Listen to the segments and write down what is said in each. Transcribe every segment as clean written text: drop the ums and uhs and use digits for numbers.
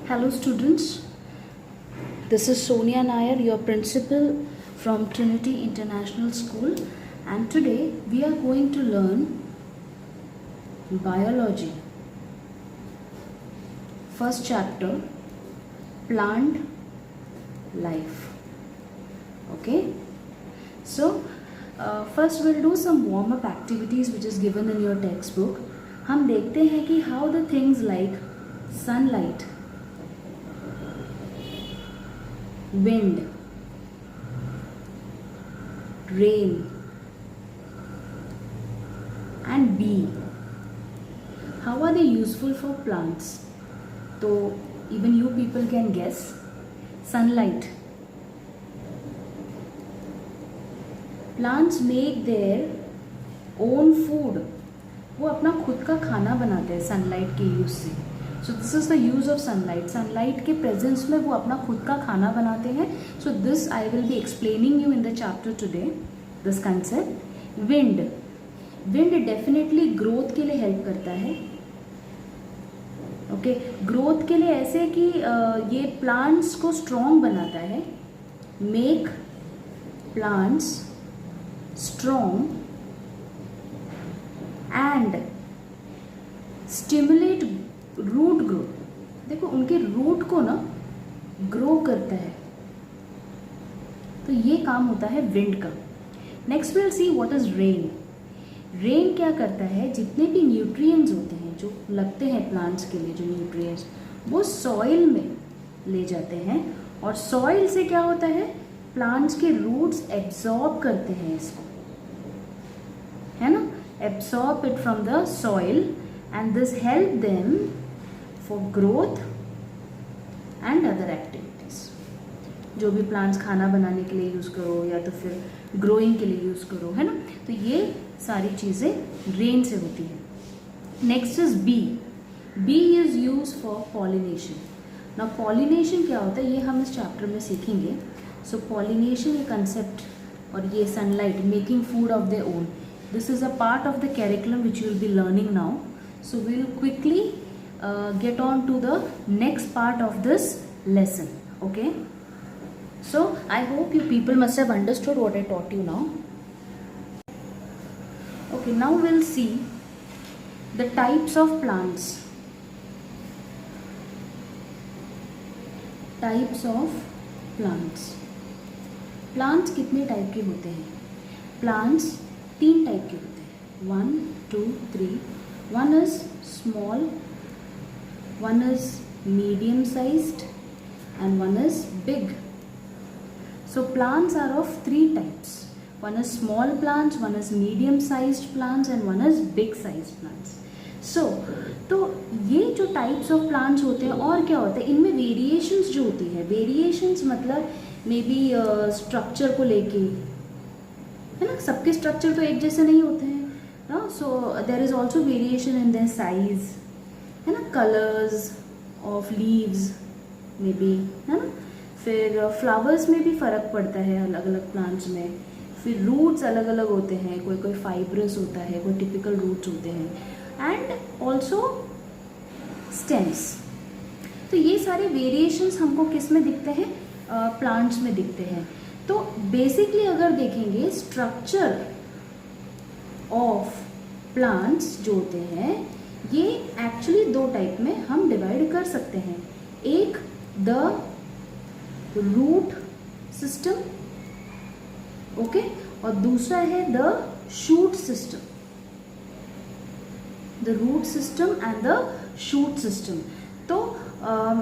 Hello students, this is Sonia Nair, your principal from Trinity International School, and today we are going to learn biology. First chapter, plant life. Okay, so first we'll do some warm-up activities which is given in your textbook. हम देखते हैं कि how the things like sunlight, wind, rain and bee, how are they useful for plants? So even you people can guess. Sunlight, plants make their own food. वो अपना खुद का खाना बनाते हैं सनलाइट के यूज से. सो this is the use of sunlight. Sunlight के प्रेजेंस में वो अपना खुद का खाना बनाते हैं. So this I will be explaining you in the chapter today, this concept. Wind, wind definitely growth के लिए हेल्प करता है. ओके, ग्रोथ के लिए ऐसे कि ये प्लांट्स को स्ट्रॉन्ग बनाता है. Make plants strong and stimulate root growth. देखो उनके रूट को ना ग्रो करता है, तो ये काम होता है विंड का. Next will see what is rain. Rain क्या करता है, जितने भी न्यूट्रिएंट्स होते हैं जो लगते हैं प्लांट्स के लिए, जो न्यूट्रिएंट्स वो सॉइल में ले जाते हैं, और सॉइल से क्या होता है, प्लांट्स के रूट्स एब्जॉर्ब करते हैं इसको, है ना, absorb it from the soil and this help them for growth and other activities. जो भी प्लांट्स खाना बनाने के लिए यूज़ करो या तो फिर ग्रोइंग के लिए यूज़ करो, है ना, तो ये सारी चीज़ें रेन से होती है. Next is B. B is use for pollination. ना पॉलिनेशन क्या होता है ये हम इस चैप्टर में सीखेंगे. सो पॉलिनेशन ये कंसेप्ट और ये sunlight making food of their own, this is a part of the curriculum which you will be learning now. So we will quickly get on to the next part of this lesson. Okay, so I hope you people must have understood what I taught you now. Okay, now we'll see the types of plants. Types of plants. Plants कितने type के होते हैं? Plants 3 type के होते हैं. 1, 2, 3. One is small, one is medium sized and one is big. So plants are of 3 types. One is small plants, one is medium sized plants and one is big sized plants. So तो ये जो types of plants होते हैं, और क्या होता है इनमें वेरिएशंस जो होती है. वेरिएशंस मतलब मे बी स्ट्रक्चर को लेके, है ना, सबके स्ट्रक्चर तो एक जैसे नहीं होते हैं ना. So there is also variation in their size, है ना, कलर्स ऑफ लीव्स में भी, है ना. फिर फ्लावर्स में भी फ़र्क पड़ता है अलग अलग प्लांट्स में. फिर रूट्स अलग अलग होते हैं, कोई कोई फाइब्रस होता है, कोई टिपिकल रूट्स होते हैं, एंड ऑल्सो स्टेम्स. तो ये सारे वेरिएशंस हमको किस में दिखते हैं, प्लांट्स में दिखते हैं. तो बेसिकली अगर देखेंगे स्ट्रक्चर ऑफ प्लांट्स जो होते हैं ये एक्चुअली 2 टाइप में हम डिवाइड कर सकते हैं. एक द रूट सिस्टम, ओके, और दूसरा है the shoot system. The root system and the shoot system. तो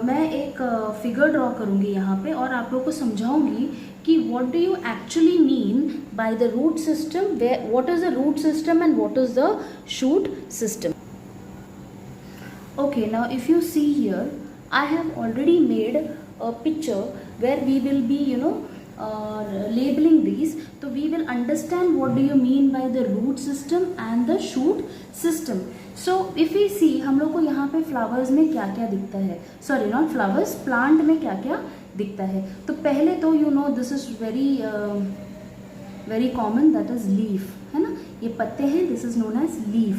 मैं एक फिगर ड्रॉ करूंगी यहाँ पे और आप लोगों को समझाऊंगी कि what do you actually mean by the root system, what is the root system and what is the shoot system. Okay, now if you see here, I have already made a picture where we will be, labeling these. So we will understand what do you mean by the root system and the shoot system. So if we see, हम लोग को यहाँ पे flowers में क्या क्या दिखता है, सॉरी नॉट फ्लावर्स, प्लांट में क्या क्या दिखता है. तो पहले तो this is very common, that is leaf, है ना, ये पत्ते हैं, this is known as leaf.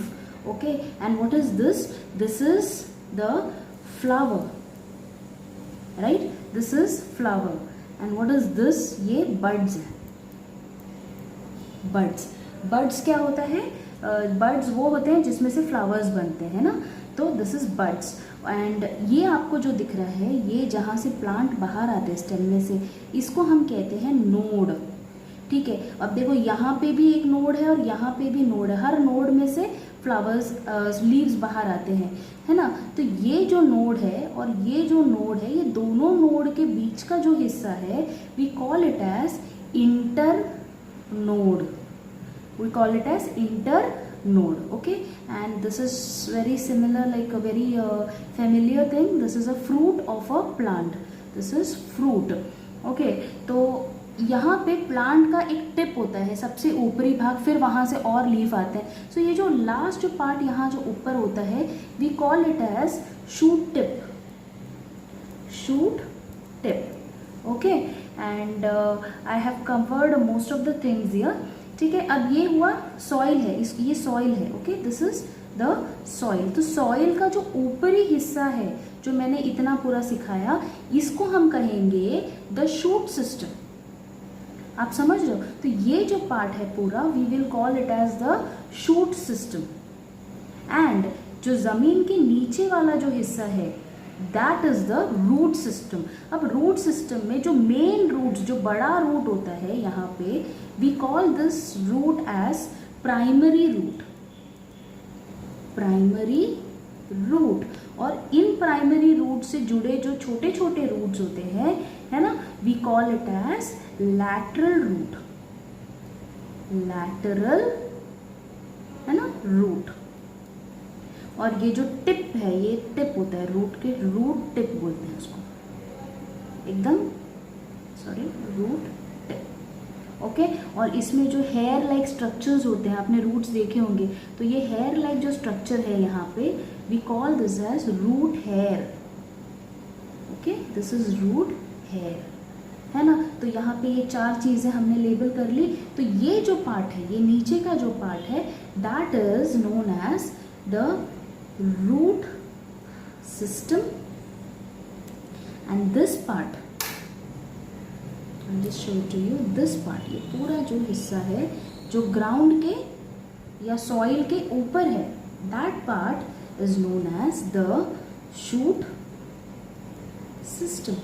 Okay, and what is this? This is the flower. Right, this is flower and what is this, ये बड्स है, बड्स। बड्स क्या होता है, बड्स वो होते हैं जिसमें से फ्लावर्स बनते हैं ना, तो दिस इज बड्स। एंड ये आपको जो दिख रहा है, ये जहाँ से प्लांट बाहर आते हैं स्टेम में से, इसको हम कहते हैं नोड, ठीक है। अब देखो यहाँ पे भी एक नोड है और यहाँ पे भी नोड है, हर नोड में से फ्लावर्स लीव्स बाहर आते हैं, है ना। तो ये जो नोड है और ये जो नोड है, ये दोनों नोड के बीच का जो हिस्सा है, we call it as internode, we call it as internode, okay. And this is very similar, like a very familiar thing. This is a fruit of a plant, this is fruit, okay. तो यहाँ पे plant का एक tip होता है, सबसे ऊपरी भाग, फिर वहाँ से और लीफ आते हैं। सो ये जो लास्ट जो पार्ट यहाँ जो ऊपर होता है, we call it as shoot tip, shoot tip, okay. And I have covered most of the things here, ठीक है। अब ये हुआ सॉइल है, ये सॉइल है, okay, this is the soil. तो सॉइल का जो ऊपरी हिस्सा है, जो मैंने इतना पूरा सिखाया, इसको हम कहेंगे द शूट सिस्टम, आप समझ रहे हो। तो ये जो पार्ट है पूरा, we will call it as the shoot system. And जो जमीन के नीचे वाला जो हिस्सा है, that is the root system. अब रूट सिस्टम में जो मेन रूट, जो बड़ा रूट होता है यहाँ पे, we call this root as primary root, primary root. और इन प्राइमरी रूट से जुड़े जो छोटे छोटे रूट्स होते हैं, है ना, we call it as lateral root, lateral, है ना, रूट। और ये जो टिप है, ये टिप होता है रूट के, रूट टिप बोलते हैं उसको, एकदम सॉरी, रूट टिप, ओके। और इसमें जो हेयर लाइक स्ट्रक्चर्स होते हैं, आपने रूट्स देखे होंगे, तो ये हेयर लाइक जो स्ट्रक्चर है यहाँ पे, we call this as root hair, okay, this is root hair, है ना। तो यहाँ पे ये चार चीजें हमने लेबल कर ली। तो ये जो पार्ट है, ये नीचे का जो पार्ट है, that is known as the root system, and this part, I'll just show it to you, this part, ये पूरा जो हिस्सा है जो ग्राउंड के या सॉइल के ऊपर है, that part is known as the shoot system.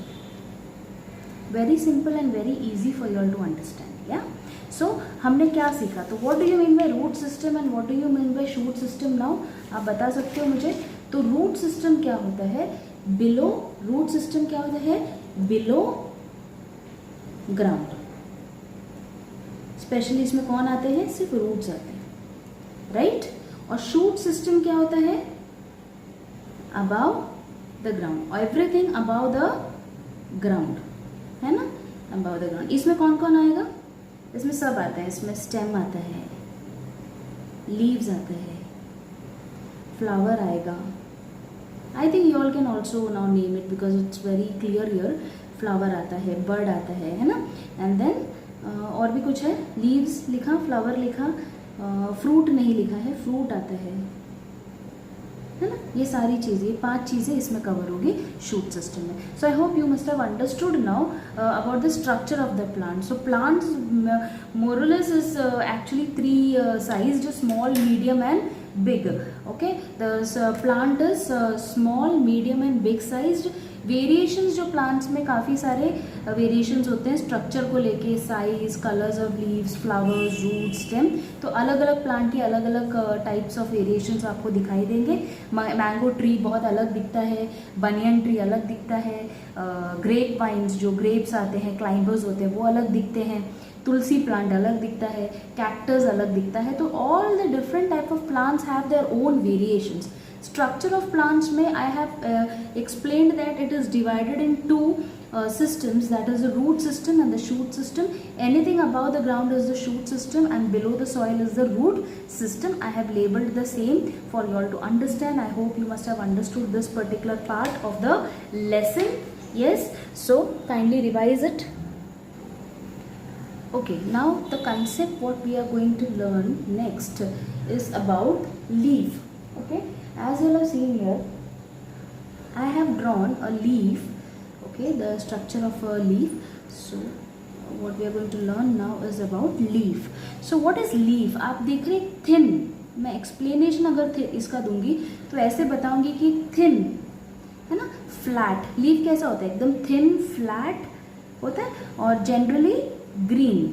Very simple and very easy for you all to understand, yeah. सो हमने क्या सीखा, तो what do you mean by root system and what do you mean by shoot system now, आप बता सकते हो मुझे। तो रूट सिस्टम क्या होता है, बिलो, रूट सिस्टम क्या होता है, बिलो ग्राउंड। स्पेशली इसमें कौन आते हैं, सिर्फ रूट्स आते हैं, राइट। और शूट सिस्टम क्या होता है, above the ground, everything above the ground, है ना, अबाव द ग्राउंड। इसमें कौन कौन आएगा, इसमें सब आता है, इसमें स्टेम आता है, लीव्स आते हैं, फ्लावर आएगा। I think you all can also now name it because it's very clear here. Flower आता है, बर्ड आता है ना, एंड देन और भी कुछ है, लीव्स लिखा, फ्लावर लिखा, फ्रूट नहीं लिखा है, फ्रूट आता है ना। ये सारी चीज़ें, ये 5 चीज़ें इसमें कवर होगी शूट सिस्टम में। So I hope you must have understood now about the structure of the plant. So plants more or less is actually 3 sized, small, medium and big, okay. The plant is small, medium and big sized. Variations जो plants में काफ़ी सारे variations होते हैं structure को लेके, size, colours of leaves, flowers, root, stem. तो अलग अलग प्लांट के अलग अलग टाइप्स ऑफ वेरिएशंस आपको दिखाई देंगे। मैंगो ट्री बहुत अलग दिखता है, बनियन ट्री अलग दिखता है, ग्रेप वाइन्स जो ग्रेप्स आते हैं, क्लाइंबर्स होते हैं, वो अलग दिखते हैं, तुलसी प्लांट अलग दिखता है, कैक्टस अलग दिखता है। तो all the different type of plants have their own variations. Structure of plants में I have explained that it is divided in 2 systems, that is the root system and the shoot system. Anything above the ground is the shoot system and below the soil is the root system. I have labeled the same for you all to understand. I hope you must have understood this particular part of the lesson. Yes, so kindly revise it. Okay, now the concept what we are going to learn next is about leaf. Okay, as you have seen here, I have drawn a leaf Okay, the structure of a leaf. So what we are going to learn now is about leaf. So what is leaf? आप देख रहे thin, मैं explanation अगर इसका दूंगी तो ऐसे बताऊंगी कि thin है ना, flat. leaf कैसा होता है? एकदम thin flat होता है और generally green.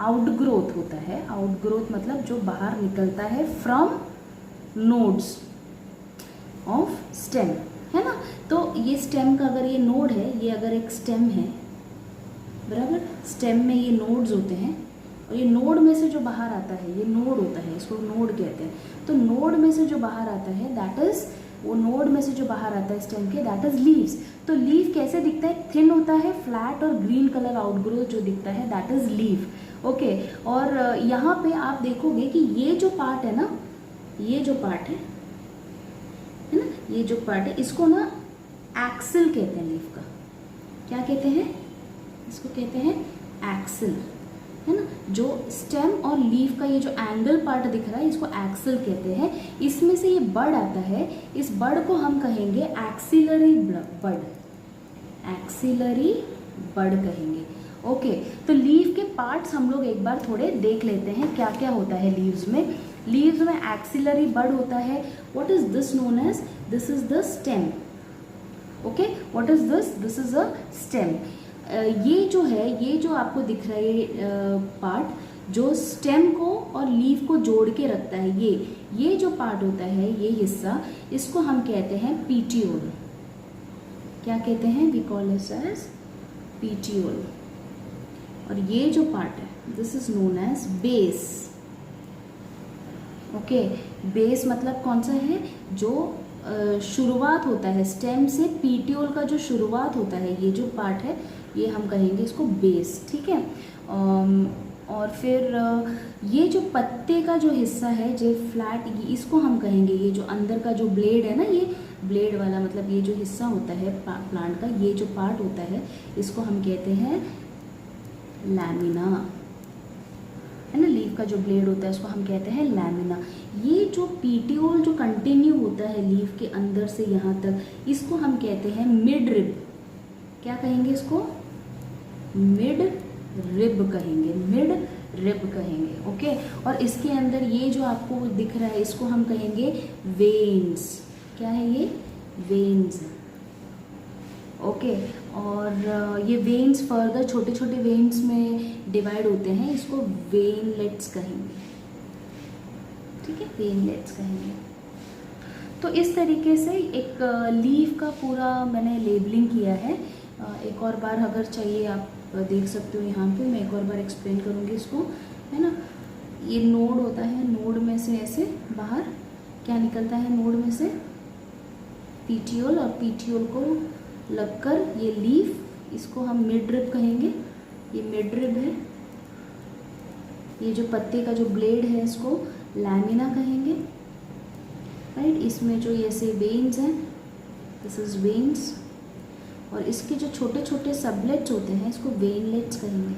आउटग्रोथ होता है. आउटग्रोथ मतलब जो बाहर निकलता है फ्रॉम नोड्स ऑफ स्टेम, है ना. तो ये स्टेम का अगर ये नोड है, ये अगर एक स्टेम है, बराबर, स्टेम में ये नोड्स होते हैं और ये नोड में से जो बाहर आता है ये नोड होता है, इसको नोड कहते हैं. तो नोड में से जो बाहर आता है दैट इज, वो नोड में से जो बाहर आता है स्टेम के, दैट इज लीव्स. तो लीफ कैसे दिखता है? थिन होता है, फ्लैट और ग्रीन कलर आउटग्रोथ जो दिखता है दैट इज लीफ. ओके, और यहाँ पे आप देखोगे कि ये जो पार्ट है ना, ये जो पार्ट है ना, ये जो पार्ट है इसको ना एक्सिल कहते हैं लीफ का. क्या कहते हैं? इसको कहते हैं एक्सिल, है ना. जो स्टेम और लीफ का ये जो एंगल पार्ट दिख रहा है इसको एक्सिल कहते हैं. इसमें से ये बड आता है, इस बड को हम कहेंगे एक्सिलरी बड. एक्सिलरी बड कहेंगे. ओके, तो लीफ के पार्ट्स हम लोग एक बार थोड़े देख लेते हैं क्या क्या होता है लीव्स में. लीव्स में एक्सिलरी बड होता है. What is this known as? This is the stem. Okay, what is this? This is a stem. ये जो है, ये जो आपको दिख रहा है पार्ट जो स्टेम को और लीफ को जोड़ के रखता है, ये जो पार्ट होता है, ये हिस्सा, इसको हम कहते हैं पीटियोल. क्या कहते हैं? We call this as petiole. और ये जो पार्ट है this is known as base. Okay, base मतलब कौन सा है? जो शुरुआत होता है स्टेम से, पीटियोल का जो शुरुआत होता है, ये जो पार्ट है ये हम कहेंगे इसको बेस. ठीक है. और फिर ये जो पत्ते का जो हिस्सा है जो फ्लैट, इसको हम कहेंगे, ये जो अंदर का जो ब्लेड है ना, ये ब्लेड वाला मतलब ये जो हिस्सा होता है प्लांट का, ये जो पार्ट होता है इसको हम कहते हैं लैमिना, है ना. लीफ का जो ब्लेड होता है उसको हम कहते हैं लैमिना. ये जो पीटियोल जो कंटिन्यू होता है लीफ के अंदर से यहाँ तक, इसको हम कहते हैं मिड रिब. क्या कहेंगे इसको? मिड रिब कहेंगे. मिड रिब कहेंगे. ओके, और इसके अंदर ये जो आपको दिख रहा है इसको हम कहेंगे वेन्स. क्या है ये? वेन्स. ओके, और ये वेन्स फर्दर छोटे छोटे वेन्स में डिवाइड होते हैं, इसको वेनलेट्स कहेंगे. ठीक है, वेनलेट्स कहेंगे. तो इस तरीके से एक लीफ का पूरा मैंने लेबलिंग किया है. एक और बार अगर चाहिए आप देख सकते हो यहाँ पे, मैं एक और बार एक्सप्लेन करूँगी इसको, है ना. ये नोड होता है, नोड में से ऐसे बाहर क्या निकलता है? नोड में से पीटियोल, और पीटियोल को लगकर ये लीफ, इसको हम मिड रिब कहेंगे. ये मिड रिब है. ये जो पत्ते का जो ब्लेड है इसको लैमिना कहेंगे. राइट, इसमें जो ये से वेन्स हैं, दिस इज वेन्स. और इसके जो छोटे छोटे सबलेट्स होते हैं इसको वेनलेट्स कहेंगे.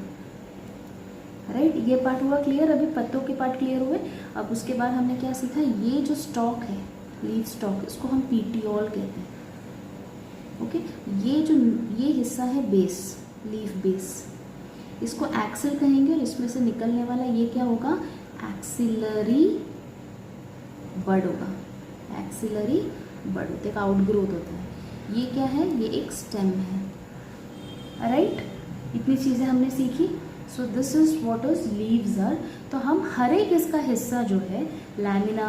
राइट, ये पार्ट हुआ क्लियर. अभी पत्तों के पार्ट क्लियर हुए. अब उसके बाद हमने क्या सीखा? ये जो स्टॉक है, लीफ स्टॉक, इसको हम पीटियोल कहते हैं. ओके, ये हिस्सा है बेस, लीफ बेस, इसको एक्सिल कहेंगे. और इसमें से निकलने वाला ये क्या होगा? एक्सिलरी बड होगा. एक्सिलरी बड होता है, एक आउटग्रोथ होता है. ये क्या है? ये एक स्टेम है. राइट, इतनी चीज़ें हमने सीखी. So this is what is leaves are. तो हम हर एक इसका हिस्सा जो है, lamina,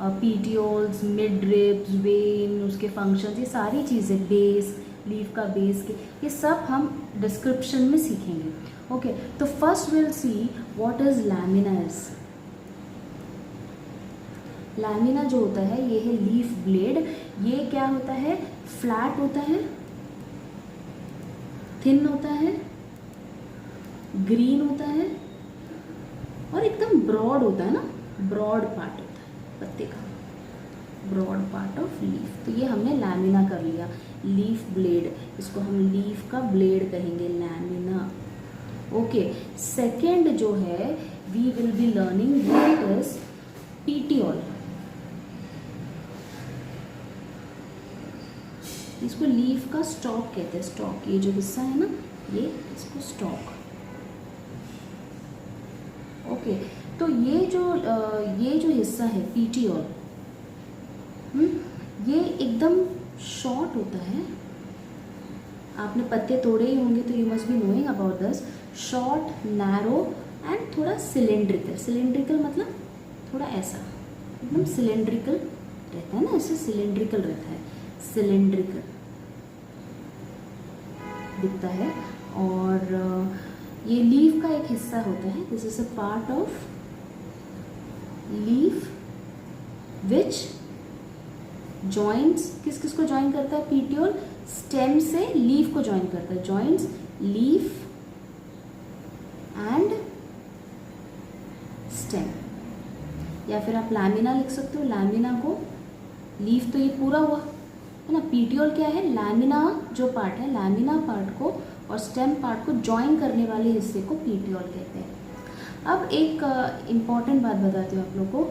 petioles, mid ribs, vein, उसके फंक्शंस, ये सारी चीज़ें, बेस, लीफ का बेस के, ये सब हम डिस्क्रिप्शन में सीखेंगे. ओके, तो first will see what is lamina is. Lamina जो होता है ये है लीफ ब्लेड. ये क्या होता है? फ्लैट होता है, थिन होता है, ग्रीन होता है और एकदम ब्रॉड होता है ना. ब्रॉड पार्ट होता है पत्ते का, ब्रॉड पार्ट ऑफ लीफ. तो ये हमने लैमिना कर लिया. लीफ ब्लेड, इसको हम लीफ का ब्लेड कहेंगे, लैमिना. ओके, सेकेंड जो है we will be learning what is petiole. इसको लीफ का स्टॉक कहते हैं, स्टॉक, ये जो हिस्सा है ना ये, इसको स्टॉक। ओके, तो ये जो हिस्सा है पीटियोल, ये एकदम शॉर्ट होता है। आपने पत्ते तोड़े ही होंगे तो you must be knowing about this. Short, narrow and थोड़ा सिलेंड्रिकल। सिलेंड्रिकल मतलब थोड़ा ऐसा, एकदम सिलेंड्रिकल रहता है ना, ऐसे सिलेंड्रिकल रहता है, सिलेंड्रिकल दिखता है। और ये लीफ का एक हिस्सा होता है, this is a part of leaf which joints, किस किस को ज्वाइन करता है पीटियोल, स्टेम से लीफ को ज्वाइन करता है, जॉइंट्स लीफ एंड स्टेम। या फिर आप लैमिना लिख सकते हो, लैमिना को, लीफ तो ये पूरा हुआ है ना, पीटियोल क्या है, लैमिना जो पार्ट है, लैमिना पार्ट को और स्टेम पार्ट को ज्वाइन करने वाले हिस्से को पीटियोल कहते हैं। अब एक इम्पॉर्टेंट बात बताती हूँ आप लोग को।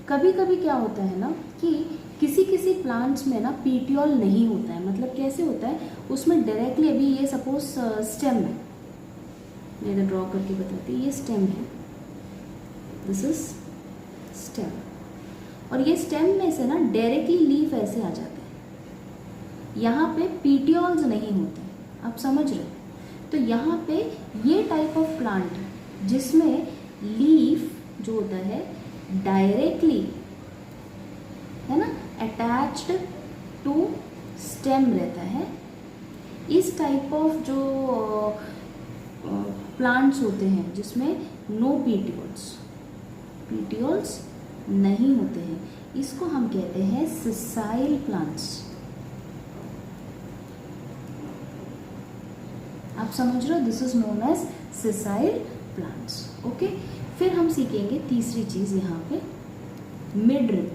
कभी कभी क्या होता है ना कि किसी किसी प्लांट्स में ना पीटियोल नहीं होता है। मतलब कैसे होता है, उसमें डायरेक्टली, अभी ये सपोज स्टेम है, मैं इधर ड्रॉ करके बताती हूँ, ये स्टेम है, दिस इज स्टेम, और ये स्टेम में से ना डायरेक्टली लीफ ऐसे आ जाते हैं, यहाँ पे पीटियोल्स नहीं होते, आप समझ रहे हो। तो यहाँ पे ये टाइप ऑफ प्लांट जिसमें लीफ जो होता है डायरेक्टली, है ना, अटैच्ड टू स्टेम रहता है, इस टाइप ऑफ जो प्लांट्स होते हैं जिसमें नो पीटियोल्स, पीटियोल्स नहीं होते हैं, इसको हम कहते हैं सिसाइल प्लांट्स। आप समझ रहे हो, this is known as sessile plants. Okay, फिर हम सीखेंगे तीसरी चीज यहाँ पे, मिड रिप।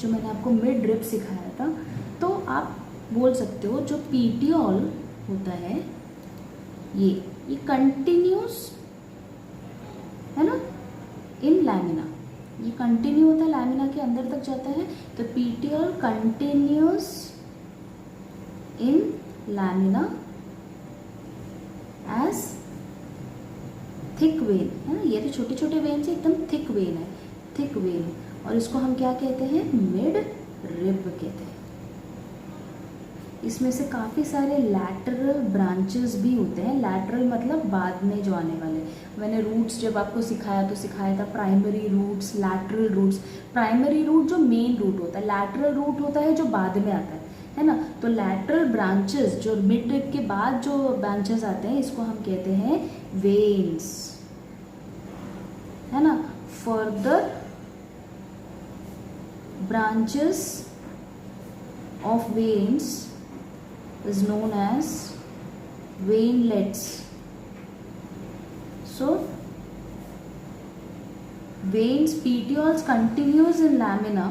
जो मैंने आपको मिड रिप सिखाया था, तो आप बोल सकते हो जो पीटियोल होता है ये कंटिन्यूस है ना इन लैमिना, ये कंटिन्यू होता है, लैमिना के अंदर तक जाता है, तो petiole continues in lamina as thick vein, है ना, ये तो छोटे छोटे वेन से एकदम थिक वेन है, थिक वेन, और इसको हम क्या कहते हैं, मिड रिब कहते हैं। इसमें से काफ़ी सारे लैटरल ब्रांचेस भी होते हैं। लैटरल मतलब बाद में जो आने वाले, मैंने रूट्स जब आपको सिखाया तो सिखाया था primary roots, lateral roots. Primary root जो मेन रूट होता है, लैटरल रूट होता है जो बाद में आता है ना। तो लैटरल ब्रांचेस जो मिड रिब के बाद जो ब्रांचेस आते हैं, इसको हम कहते हैं वेन्स, है ना। Further branches of veins is known as veinlets. So veins, petioles continues in lamina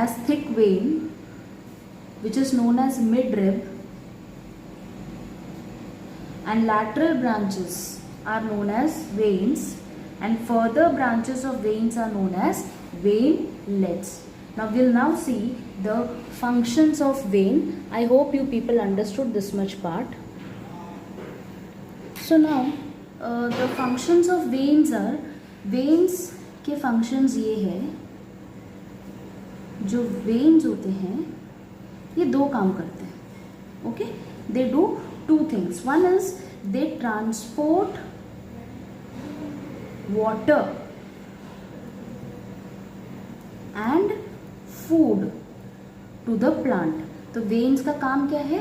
as thick vein which is known as midrib, and lateral branches are known as veins, and further branches of veins are known as veinlets. Now we'll see the functions of vein. I hope you people understood this much part. So now the functions of veins are, veins के functions ये है, जो veins होते हैं ये दो काम करते हैं, okay? They do two things. One is they transport water and food to the plant. तो वेन्स का काम क्या है,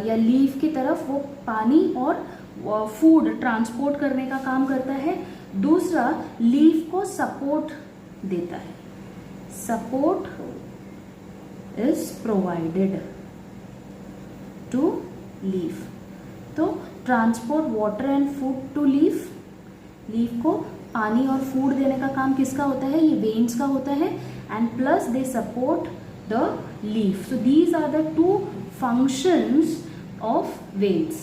या लीफ की तरफ वो पानी और फूड ट्रांसपोर्ट करने का काम करता है। दूसरा, लीफ को सपोर्ट देता है, support is provided to leaf. तो transport water and food to leaf, leaf को पानी और फूड देने का काम किसका होता है, ये वेन्स का होता है, and plus they support the leaf. So these are the two functions of veins.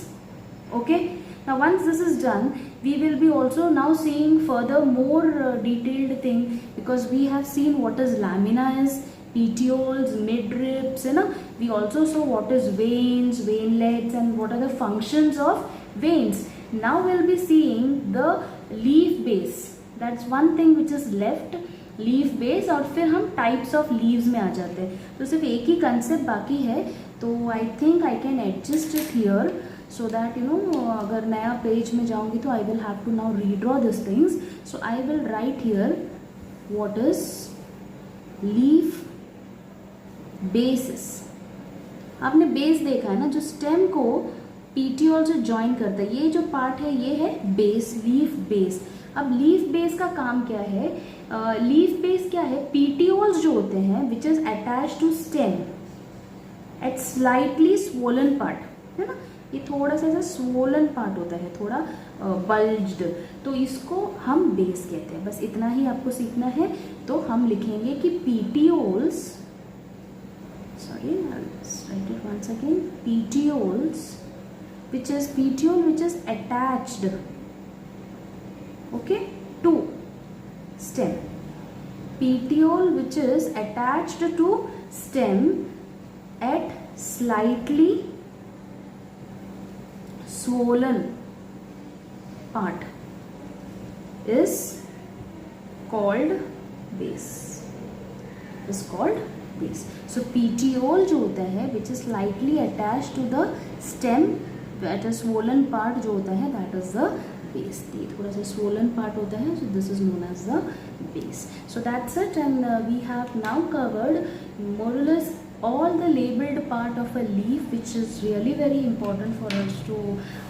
Okay, now once this is done, we will be also now seeing further more detailed thing, because we have seen what is lamina is, petioles, midribs, है ना. We also saw what is veins, veinlets, and what are the functions of veins. Now we'll be seeing the leaf base. That's one thing which is left, leaf base. और फिर हम types of leaves में आ जाते हैं. तो सिर्फ एक ही concept बाकी है. तो I think I can adjust it here so that you know अगर नया पेज में जाऊंगी तो I will have to now redraw this things. So I will write here what is leaf basis. आपने बेस देखा है ना, जो स्टेम को पीटियोल से ज्वाइन करता है, ये जो पार्ट है ये है बेस, लीफ बेस. अब लीफ बेस का काम क्या है? लीफ बेस क्या है? पीटियोल्स जो होते हैं which is attach to stem at slightly swollen part, है ना. ये थोड़ा सा ऐसा स्वोलन पार्ट होता है, थोड़ा बल्ज्ड, तो इसको हम बेस कहते हैं. बस इतना ही आपको सीखना है. तो हम लिखेंगे कि petioles, sorry write it once again, petioles which is petiole which is attached, okay, to stem. Petiole which is attached to stem at slightly swollen part is called base. Is called base. So petiole जो होता है which is slightly attached to the stem at a swollen part जो होता है that is the base. ये थोड़ा सा swollen part होता है, so this is known as the base. So that's it, and we have now covered more or less all the labeled part of a leaf, which is really very important for us to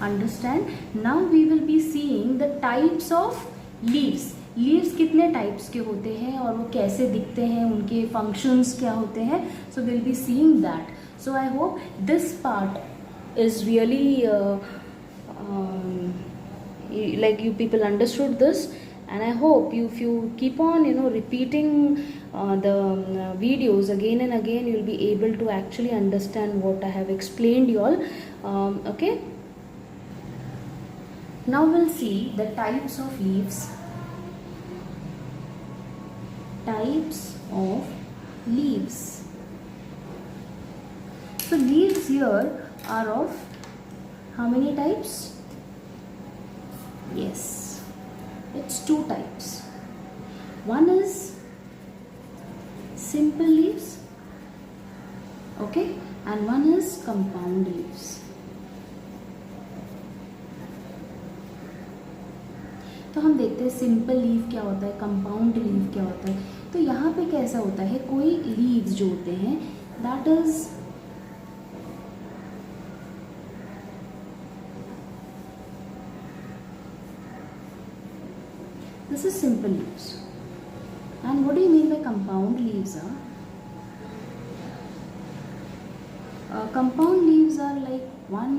understand. Now we will be seeing the types of leaves. Leaves कितने types के होते हैं और वो कैसे दिखते हैं, उनके फंक्शंस क्या होते हैं. So will be seeing that. So I hope this part is really like you people understood this, and I hope if you keep on repeating the videos again and again, you'll be able to actually understand what I have explained you all. Okay, now we'll see the types of leaves. Types of leaves. So leaves here are of how many types? Yes, it's two types. One is simple leaves, okay, and one is compound leaves. तो हम देखते हैं simple leaf क्या होता है, compound leaf क्या होता है. तो यहाँ पे कैसा होता है, कोई लीव्स जो होते हैं that is this is simple leaves. And what do you mean by compound leaves? Compound leaves are like one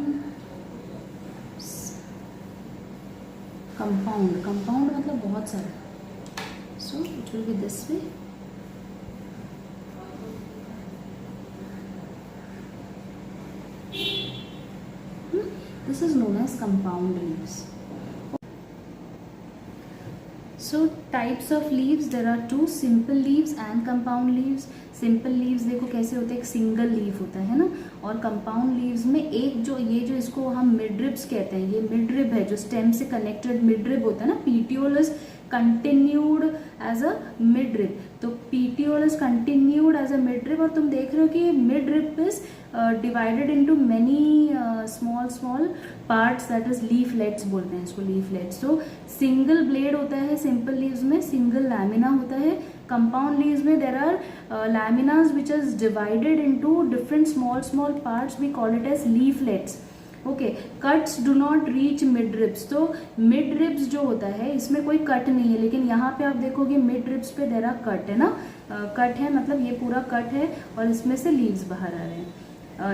compound मतलब बहुत सारे. So it will be this way. This is known as compound leaves. So types of leaves, there are two, simple leaves and compound leaves. Simple leaves देखो कैसे होते हैं, एक single leaf होता है ना. और कंपाउंड लीव्स में एक जो ये जो इसको हम मिडरिब्स कहते हैं, ये मिडरिब है जो स्टेम से कनेक्टेड मिडरिब होता है ना. Petiole is continued as a midrib. तो petiole is continued as a midrib. और तुम देख रहे हो कि midrib is divided into many small parts, that is leaflets बोलते हैं इसको, लीफलेट्स. तो सिंगल ब्लेड होता है सिंपल लीव्स में, सिंगल लैमिना होता है. कंपाउंड लीव्स में there are laminas which is divided into different small parts, we call it as leaflets. Okay, cuts do not reach mid ribs. तो mid ribs जो होता है इसमें कोई कट नहीं है, लेकिन यहाँ पे आप देखोगे मिड रिब्स पे देर आर कट है ना. कट है मतलब ये पूरा कट है और इसमें से लीव्स बाहर आ रहे हैं.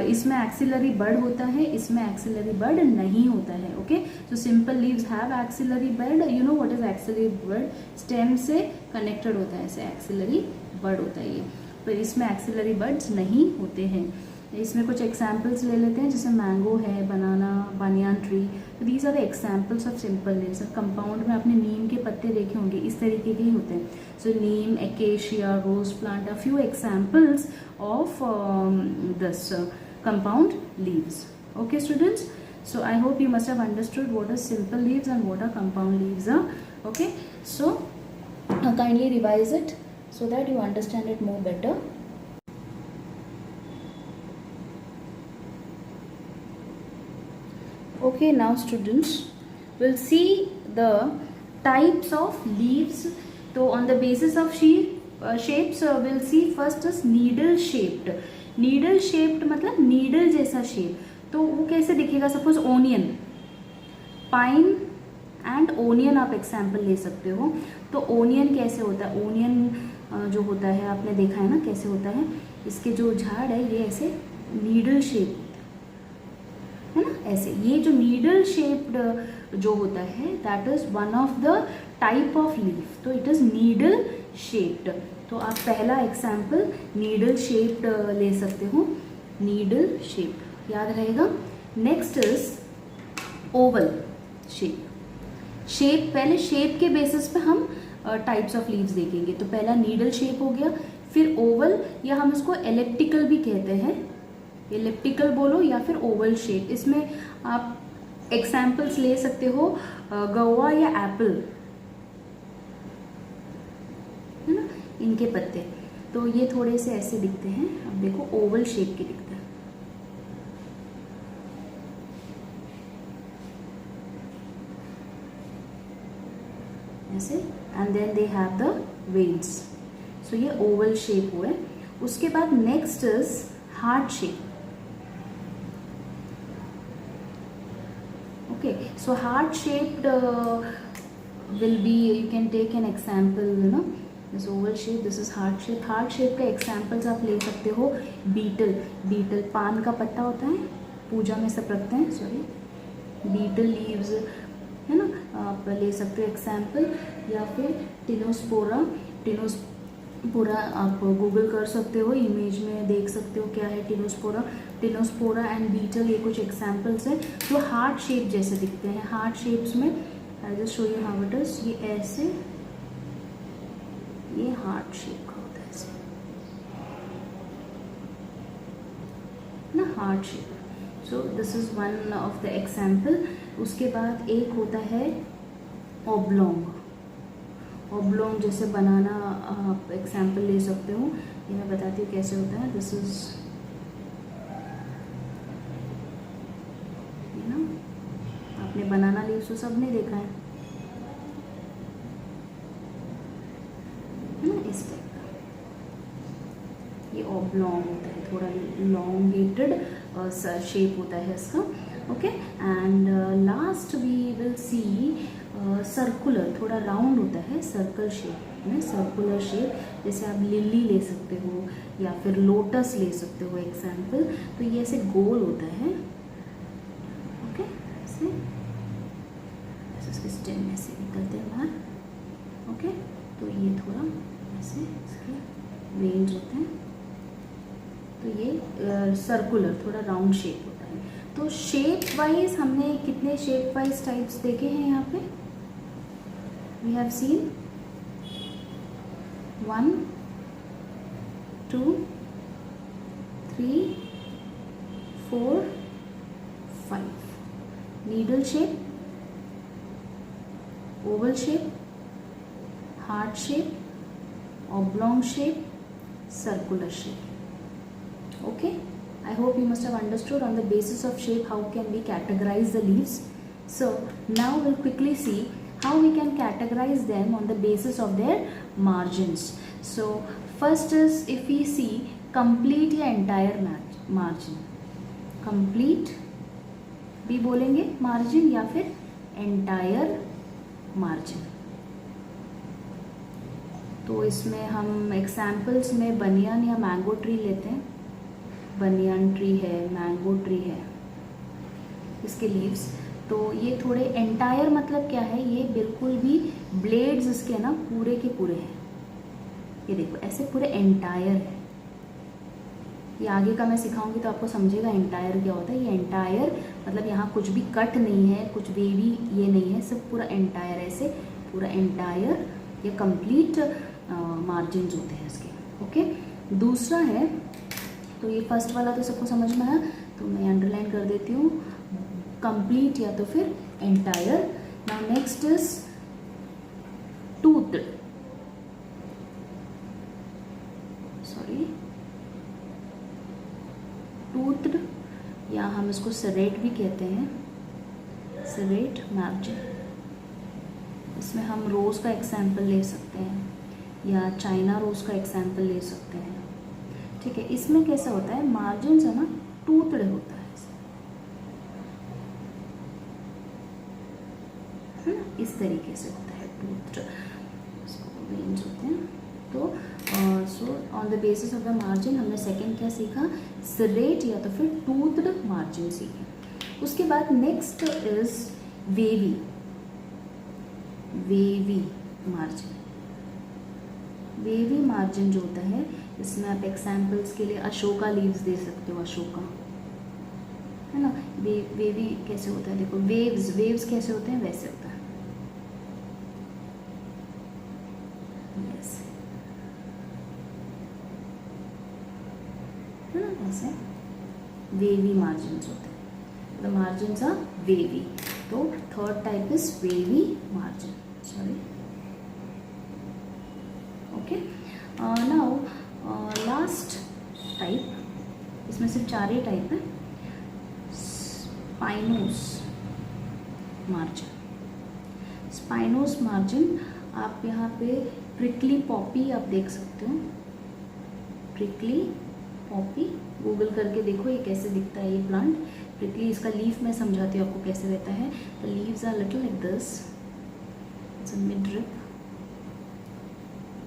इसमें एक्सिलरी बड होता है, इसमें एक्सिलरी बड नहीं होता है. Okay, so simple leaves have axillary bud. You know what is axillary bud? Stem से कनेक्टेड होता है, ऐसे एक्सिलरी बड होता है ये. पर इसमें एक्सिलरी बड्स नहीं होते हैं. इसमें कुछ एग्जाम्पल्स ले लेते हैं, जैसे मैंगो है, बनाना, बनियान ट्री। तो these are the examples of simple leaves. Compound में आपने नीम के पत्ते देखे होंगे, इस तरीके के ही होते हैं। So neem, acacia, rose plant are few examples of this compound leaves. Okay students, so I hope you must have understood what are simple leaves and what are compound leaves are. Okay, so kindly revise it so that you understand it more better. Okay, now students will see the types of leaves. So on the basis of shapes we'll see first is needle shaped. Needle shaped मतलब needle जैसा shape, तो वो कैसे दिखेगा? Suppose onion, pine and onion आप example ले सकते हो। तो ओनियन कैसे होता है? ओनियन जो होता है आपने देखा है ना कैसे होता है, इसके जो झाड़ है ये ऐसे नीडल शेप है ना, ऐसे। ये जो नीडल शेप्ड जो होता है that is one of the type of leaf, तो इट इज नीडल शेप्ड। तो आप पहला एग्जाम्पल नीडल शेप्ड ले सकते हो, नीडल शेप याद रहेगा। Next is Oval shape. Shape पहले शेप के बेसिस पे हम टाइप्स ऑफ लीव्स देखेंगे। तो पहला नीडल शेप हो गया, फिर ओवल, या हम इसको एलिप्टिकल भी कहते हैं, एलिप्टिकल बोलो या फिर ओवल शेप। इसमें आप एग्जाम्पल्स ले सकते हो गवा या एप्पल, है ना, इनके पत्ते। तो ये थोड़े से ऐसे दिखते हैं, अब देखो ओवल शेप के दिखते हैं। ऐसे, and then they have the veins. So ये ओवल शेप हुए। उसके बाद next is heart shape. Okay, so heart shaped will be, you can take an example, you know, this oval shape, this is heart shape. Heart shape के examples आप ले सकते हो। Beetle, beetle पान का पत्ता होता है, पूजा में सब रखते हैं, सॉरी, बीटल लीव्स है ना, आप ले सकते हो एग्जाम्पल। या फिर टिनोस्पोरा, टिनोस्पोरा आप गूगल कर सकते हो, इमेज में देख सकते हो क्या है टिनोस्पोरा। टिनोस्पोरा एंड बीटल ये कुछ एग्जाम्पल्स हैं जो हार्ट शेप जैसे दिखते हैं। हार्ट शेप्स में I just show you how it is. ये ऐसे, ये हार्ट शेप का होता है ऐसे ना, heart shape. So this is one of the example. उसके बाद एक होता है ऑब्लोंग। ऑब्लोंग जैसे बनाना आप एग्जाम्पल ले सकते हो, ये मैं बताती हूँ कैसे होता है। दिस इज, यू नो, आपने बनाना लीव्स तो सबने देखा है ना, इस टाइप का। ये ऑब्लोंग होता है, थोड़ा लॉन्गेटेड शेप होता है इसका। Okay, and last we will see circular, थोड़ा राउंड होता है, सर्कल शेप में, सर्कुलर शेप। जैसे आप लिली ले सकते हो या फिर लोटस ले सकते हो एग्जाम्पल। तो ये ऐसे गोल होता है, ओके, ऐसे इसके स्टेम ऐसे निकलते हैं बाहर। ओके, तो ये थोड़ा ऐसे इसके वेन्स होते हैं। तो ये सर्कुलर, थोड़ा राउंड शेप होता है। तो शेप वाइज हमने कितने शेप वाइज टाइप्स देखे हैं यहाँ पे? We have seen 1 2 3 4 5 needle shape, oval shape, heart shape, oblong shape, circular shape. Okay, I hope you must have understood on the basis of shape how can we categorize the leaves. So now we'll quickly see how we can categorize them on the basis of their margins. So first is, if we see complete या entire margin, complete भी बोलेंगे margin या फिर entire margin. तो इसमें हम examples में बनियान या मैंगो ट्री लेते हैं। बनियान ट्री है, मैंगो ट्री है, इसके लीव्स। तो ये थोड़े एंटायर मतलब क्या है, ये बिल्कुल भी ब्लेड्स इसके ना पूरे के पूरे हैं। ये देखो ऐसे पूरे एंटायर है, ये आगे का मैं सिखाऊंगी तो आपको समझेगा एंटायर क्या होता है। ये एंटायर मतलब यहाँ कुछ भी कट नहीं है, कुछ वेवी ये नहीं है, सब पूरा एंटायर ऐसे पूरा एंटायर ये कंप्लीट मार्जिन्स होते हैं इसके। ओके, दूसरा है, तो ये फर्स्ट वाला तो सबको समझ में आया, तो मैं अंडरलाइन कर देती हूँ, कंप्लीट या तो फिर entire. Now next is tooth, sorry toothed, या हम इसको सेरेट भी कहते हैं, सेरेट मार्जिन। इसमें हम रोज का एग्जाम्पल ले सकते हैं या चाइना रोज का एग्जाम्पल ले सकते हैं। ठीक है, इसमें कैसा होता है, मार्जिन है ना टूथड होता है ना, इस तरीके से होता है टूथड, इसको वेन्स होते हैं। तो so on the basis of the margin हमने सेकंड क्या सीखा, सेरेट या तो फिर टूथड मार्जिन सीखे। उसके बाद next is wavy, wavy margin. Wavy margin जो होता है, इसमें आप एग्जाम्पल्स के लिए अशोका लीव्स दे सकते हो, अशोका है ना। वेवी कैसे होता है, देखो वेव्स, वेव्स कैसे होते हैं वैसे होता है, ऐसे है ना, ऐसे वेवी मार्जिन्स होते हैं, द मार्जिन्स आर वेवी। तो third type is wavy margin, sorry. Okay, now last type, इसमें सिर्फ 4 ही टाइप है, स्पाइनोस मार्जिन। स्पाइनोस मार्जिन आप यहाँ पे प्रिकली पॉपी आप देख सकते हो, प्रिकली पॉपी गूगल करके देखो ये कैसे दिखता है ये प्लांट। प्रिकली, इसका लीफ मैं समझाती हूँ आपको कैसे रहता है। The leaves are little like this, it's a mid rib,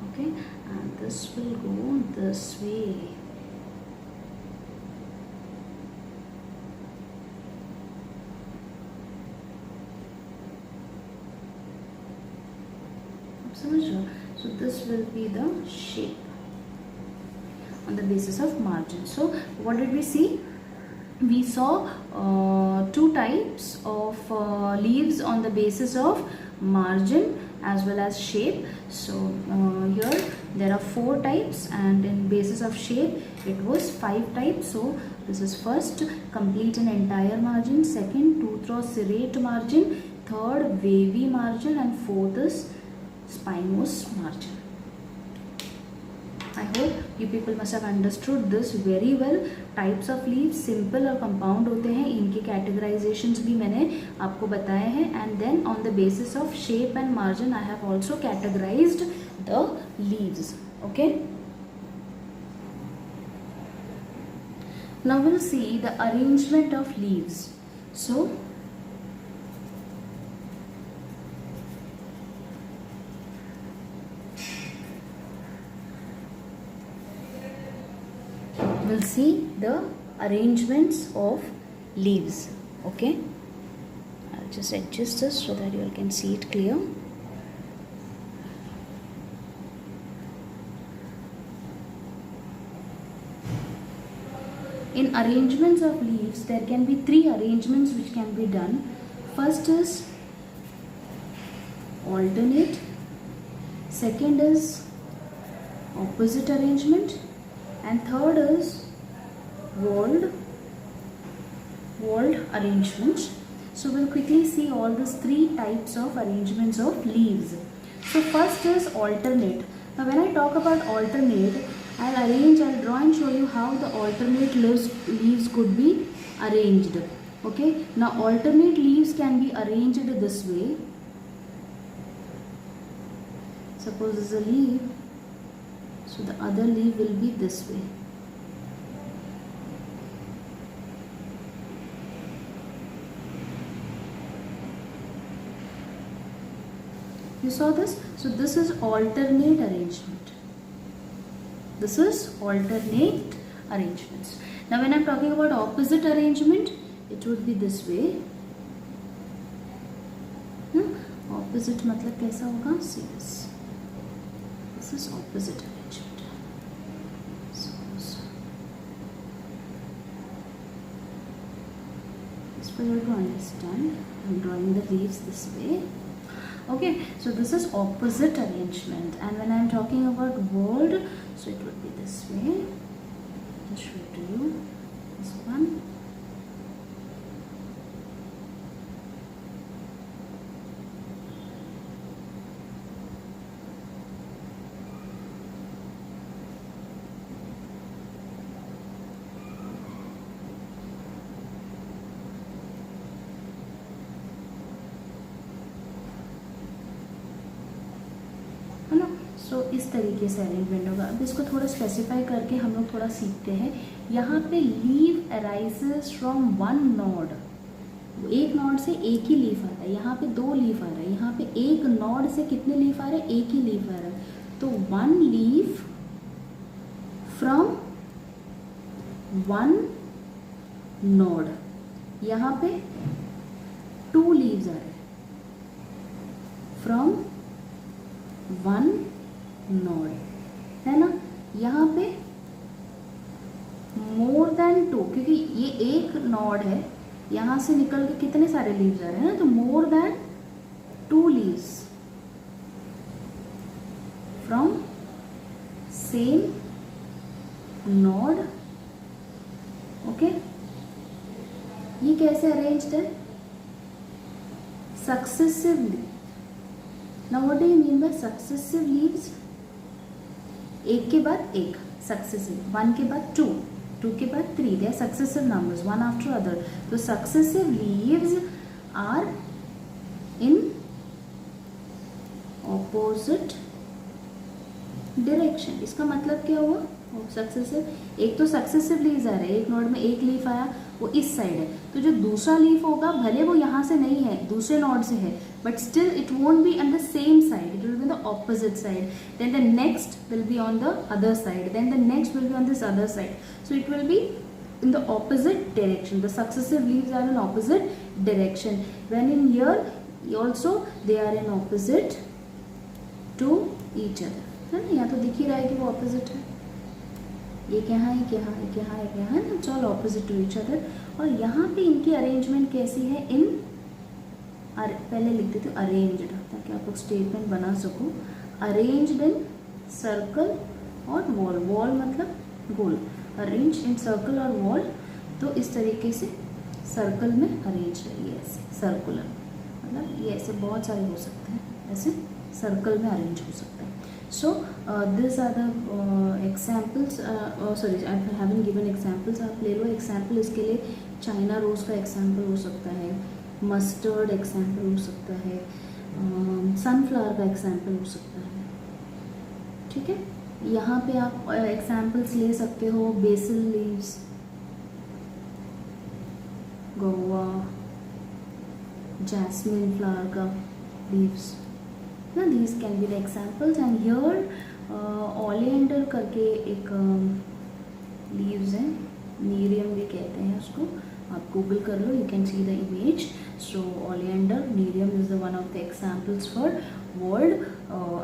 okay, and this will go this way. समझ रहे हो? So this will be the shape on the basis of margin. So what did we see? We saw 2 types of leaves on the basis of margin as well as shape. So here there are 4 types, and in basis of shape it was 5 types. So this is first, complete and entire margin, second tooth or serrate margin, third wavy margin, and fourth is spinous margin. I hope you people must have understood this very well. Types of leaves simple और compound होते हैं, इनके categorizations भी मैंने आपको बताए हैं, and then on the basis of shape and margin I have also categorized the leaves. Okay. Now we'll see the arrangement of leaves. So we'll see the arrangements of leaves. Okay, I'll just adjust this so that you all can see it clear. In arrangements of leaves there can be 3 arrangements which can be done. First is alternate, second is opposite arrangement, and third is walled arrangements. So we'll quickly see all these 3 types of arrangements of leaves. So first is alternate. Now when I talk about alternate, I'll draw and show you how the alternate leaves could be arranged. Okay, now alternate leaves can be arranged this way. Suppose this is a leaf, so the other leaf will be this way. You saw this? So this is alternate arrangement. This is alternate arrangements. Now when I am talking about opposite arrangement, it would be this way. Opposite मतलब कैसा होगा? See this. This is opposite arrangement. It's for you to understand. I'm drawing the leaves this way. Okay, so this is opposite arrangement, and when I'm talking about world, so it would be this way. I'll show it to you. This one. है ना, सो इस तरीके से arrangement होगा। अब इसको थोड़ा specify करके हम लोग थोड़ा सीखते हैं। यहाँ पे leave arises from one node, एक नोड से एक ही लीफ आता है। यहाँ पे दो लीफ आ रहा है, यहाँ पे एक नोड से कितने लीफ आ रहे हैं, एक ही लीफ आ रहा है। तो one leaf from one node, यहाँ पे टू लीव्स आ रहे हैं फ्रॉम वन नोड, है ना। यहाँ पे मोर देन टू, क्योंकि ये एक नोड है, यहाँ से निकल के कितने सारे लीव्स आ रहे हैं ना, तो more than two leaves from same node. Okay, ये कैसे अरेंज्ड है, successively. Now what do you mean by successive leaves? एक के बाद एक, successive, वन के बाद टू, टू के बाद three, they are successive numbers, one after other. तो successive leaves are in opposite direction. इसका मतलब क्या हुआ, सक्सेसिव, एक तो सक्सेसिव लीव्स आ रहे हैं, एक नोड में एक लीफ आया, वो इस साइड है, तो जो दूसरा लीफ होगा भले वो यहाँ से नहीं है, दूसरे नोड से है, but still it won't be on the same side, it will be on the opposite side, then the next will be on the other side, then the next will be on this other side, so it will be in the opposite direction. The successive leaves are in opposite direction. When in here also they are in opposite to each other, है ना। यहाँ तो दिख ही रहा है कि वो opposite है, एक यहाँ, एक यहाँ, एक यहाँ, एक यहाँ, है ना, it's all opposite to each other. और यहाँ पे इनकी अरेंजमेंट कैसी है, इन पहले लिख देती हूँ अरेंज्ड, ताकि आप लोग स्टेटमेंट बना सको। अरेंज्ड इन सर्कल और वॉल, वॉल मतलब गोल, अरेंज इन सर्कल और वॉल, तो इस तरीके से सर्कल में अरेंज है, ये ऐसे सर्कुलर, मतलब ये ऐसे बहुत सारे हो सकते हैं, ऐसे सर्कल में अरेंज हो सकता है। So these are the examples, sorry I haven't given examples, आप ले लो एग्जाम्पल। इसके लिए चाइना रोज़ का एग्जाम्पल हो सकता है, मस्टर्ड एग्जाम्पल हो सकता है, सनफ्लावर का एग्जाम्पल हो सकता है, ठीक है। यहाँ पे आप एग्जाम्पल्स ले सकते हो, basil leaves, guava, jasmine flower का लीव्स, ना, these can be the examples. And here oleander करके एक leaves है, नीरियम भी कहते हैं उसको, आप गूगल कर लो, you can see the image. So oleander, Nerium is the one of the examples for word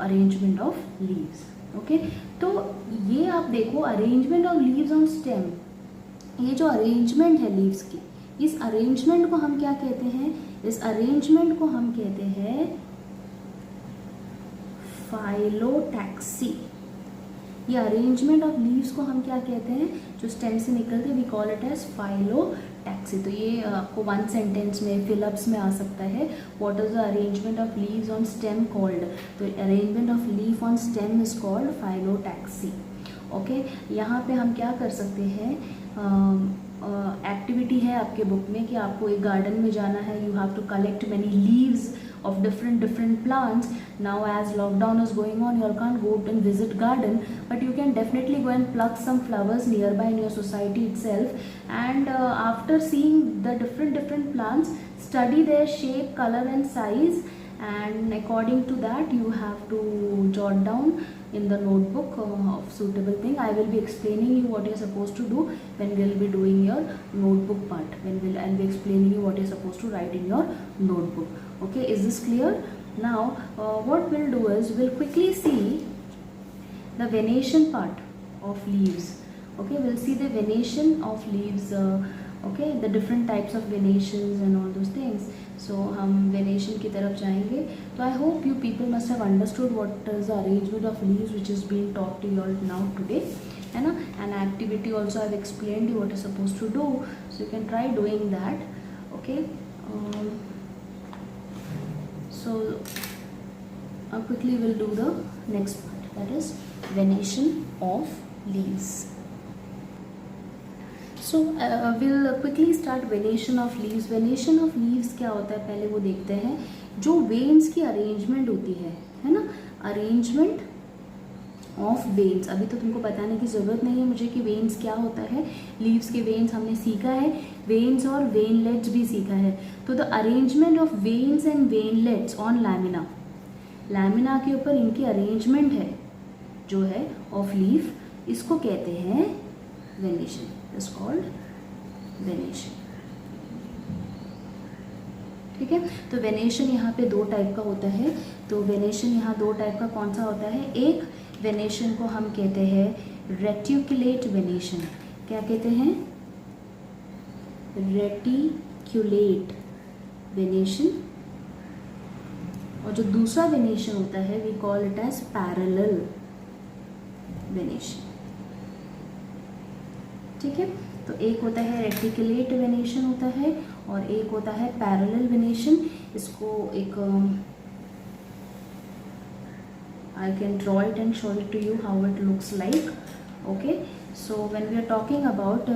arrangement of leaves. Okay, तो ये आप देखो arrangement of leaves on stem, ये जो arrangement है leaves की, इस arrangement को हम क्या कहते हैं, इस arrangement को हम कहते हैं फाइलोटैक्सी। ये अरेंजमेंट ऑफ लीव्स को हम क्या कहते हैं, जो स्टेम से निकलते हैं, we call it as phyllotaxy. तो ये आपको वन सेंटेंस में, फिलअप्स में आ सकता है, what is the arrangement of leaves on stem called, तो arrangement of leaf on stem is called phyllotaxy. Okay, यहाँ पे हम क्या कर सकते हैं, एक्टिविटी है आपके बुक में कि आपको एक गार्डन में जाना है, you have to collect many leaves of different plants. Now as lockdown is going on, you can't go and visit garden, but you can definitely go and pluck some flowers nearby in your society itself, and after seeing the different plants, study their shape, color and size, and according to that you have to jot down in the notebook of suitable thing. I will be explaining you what you're supposed to do when we'll be doing your notebook part, I'll be explaining you what you're supposed to write in your notebook. Okay, is this clear? Now what we'll do is we'll quickly see the venation part of leaves. Okay, we'll see the venation of leaves okay, the different types of venations and all those things. So हम venation की तरफ जाएंगे. तो I hope you people must have understood what is the arrangement of leaves which is being taught to you all now today, है ना. And activity also I have explained you what is suppose to do, so you can try doing that. Okay, so quickly we'll do the next part, that is venation of leaves. So we'll quickly start venation of leaves. venation of leaves क्या होता है पहले वो देखते हैं. जो veins की arrangement होती है ना, अरेंजमेंट ऑफ वेन्स. अभी तो तुमको बताने की ज़रूरत नहीं है मुझे कि वेन्स क्या होता है. लीव्स के वेन्स हमने सीखा है, वेन्स और वेनलेट्स भी सीखा है. तो the arrangement of veins and veinlets on lamina, lamina के ऊपर इनकी अरेंजमेंट है जो है ऑफ लीफ, इसको कहते हैं वेनेशन. Is called venation. ठीक है, तो वेनेशन यहाँ पे दो टाइप का होता है. तो वेनेशन यहाँ दो टाइप का कौन सा होता है. एक वेनेशन को हम कहते हैं रेटिकुलेट वेनेशन. क्या कहते हैं, रेटिकुलेट वेनेशन. और जो दूसरा वेनेशन होता है we call it as parallel venation. ठीक है, तो एक होता है रेटिकुलेट वेनेशन होता है और एक होता है पैरेलल वेनेशन. इसको एक I can draw it and show it to you how it looks like. Okay, so when we are talking about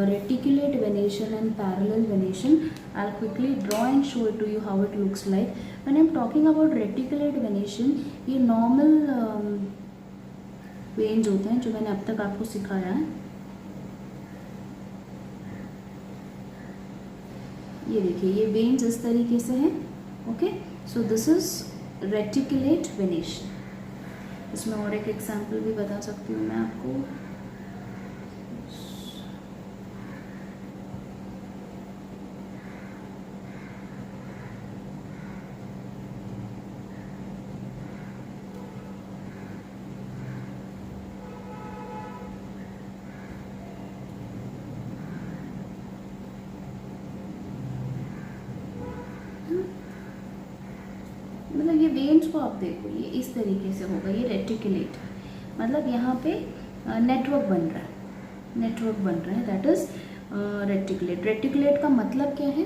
reticulate venation and parallel venation, I'll quickly draw and show it to you how it looks like. When I'm talking about reticulate venation, ये normal veins होते हैं जो मैंने अब तक आपको सिखाया है. ये देखिए, ये veins इस तरीके से हैं. Okay, so this is reticulate venation. इसमें और एक एग्जाम्पल भी बता सकती हूँ मैं आपको. मतलब ये वेन्स को आप देखो, ये इस तरीके से होगा. ये रेटिकुलेट, मतलब यहाँ पे नेटवर्क बन रहा है, नेटवर्क बन रहा है. That is reticulate. रेटिकुलेट का मतलब क्या है,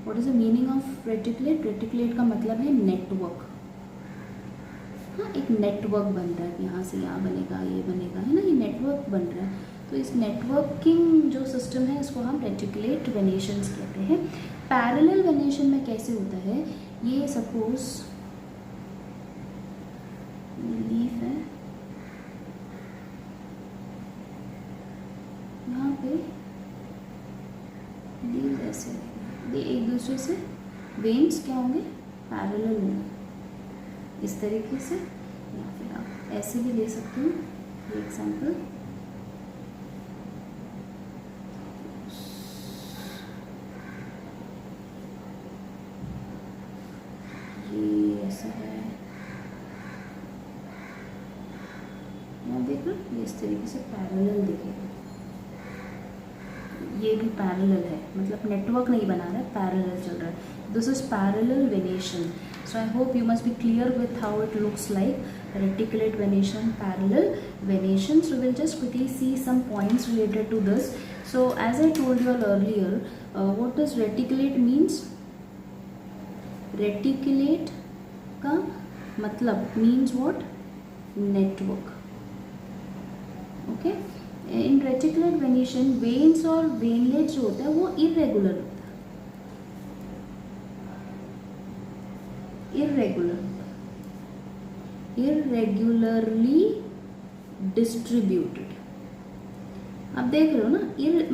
what is the meaning of reticulate. Reticulate का मतलब है नेटवर्क. हाँ, एक नेटवर्क बन रहा है, यहाँ से यहाँ बनेगा, ये बनेगा, है ना, ये नेटवर्क बन रहा है. तो इस नेटवर्किंग जो सिस्टम है इसको हम रेटिकुलेट वेनेशंस कहते हैं. पैरेलल वेनेशन में कैसे होता है, ये सपोज लीफ है, यहाँ पे लीव ऐसे ये एक दूसरे से वेन्स क्या होंगे, पैरेलल होंगे इस तरीके से. या फिर आप ऐसे भी ले सकते हो. ये एग्जाम्पल, ये ऐसा है, देख लो, ये इस तरीके से पैरेलल दिखेगा. ये भी पैरेलल है, मतलब नेटवर्क नहीं बना रहा है, पैरेलल चल रहा है. This is parallel venation. So I hope you must be clear with how it looks like. Reticulate venation, parallel venation. So will just quickly see some points related to this. So as I told you all earlier, what does reticulate means. Reticulate का मतलब means what, network. Okay, in reticular venation veins और veinlet जो होता है वो irregular होता है, irregularly distributed. आप देख रहे हो ना,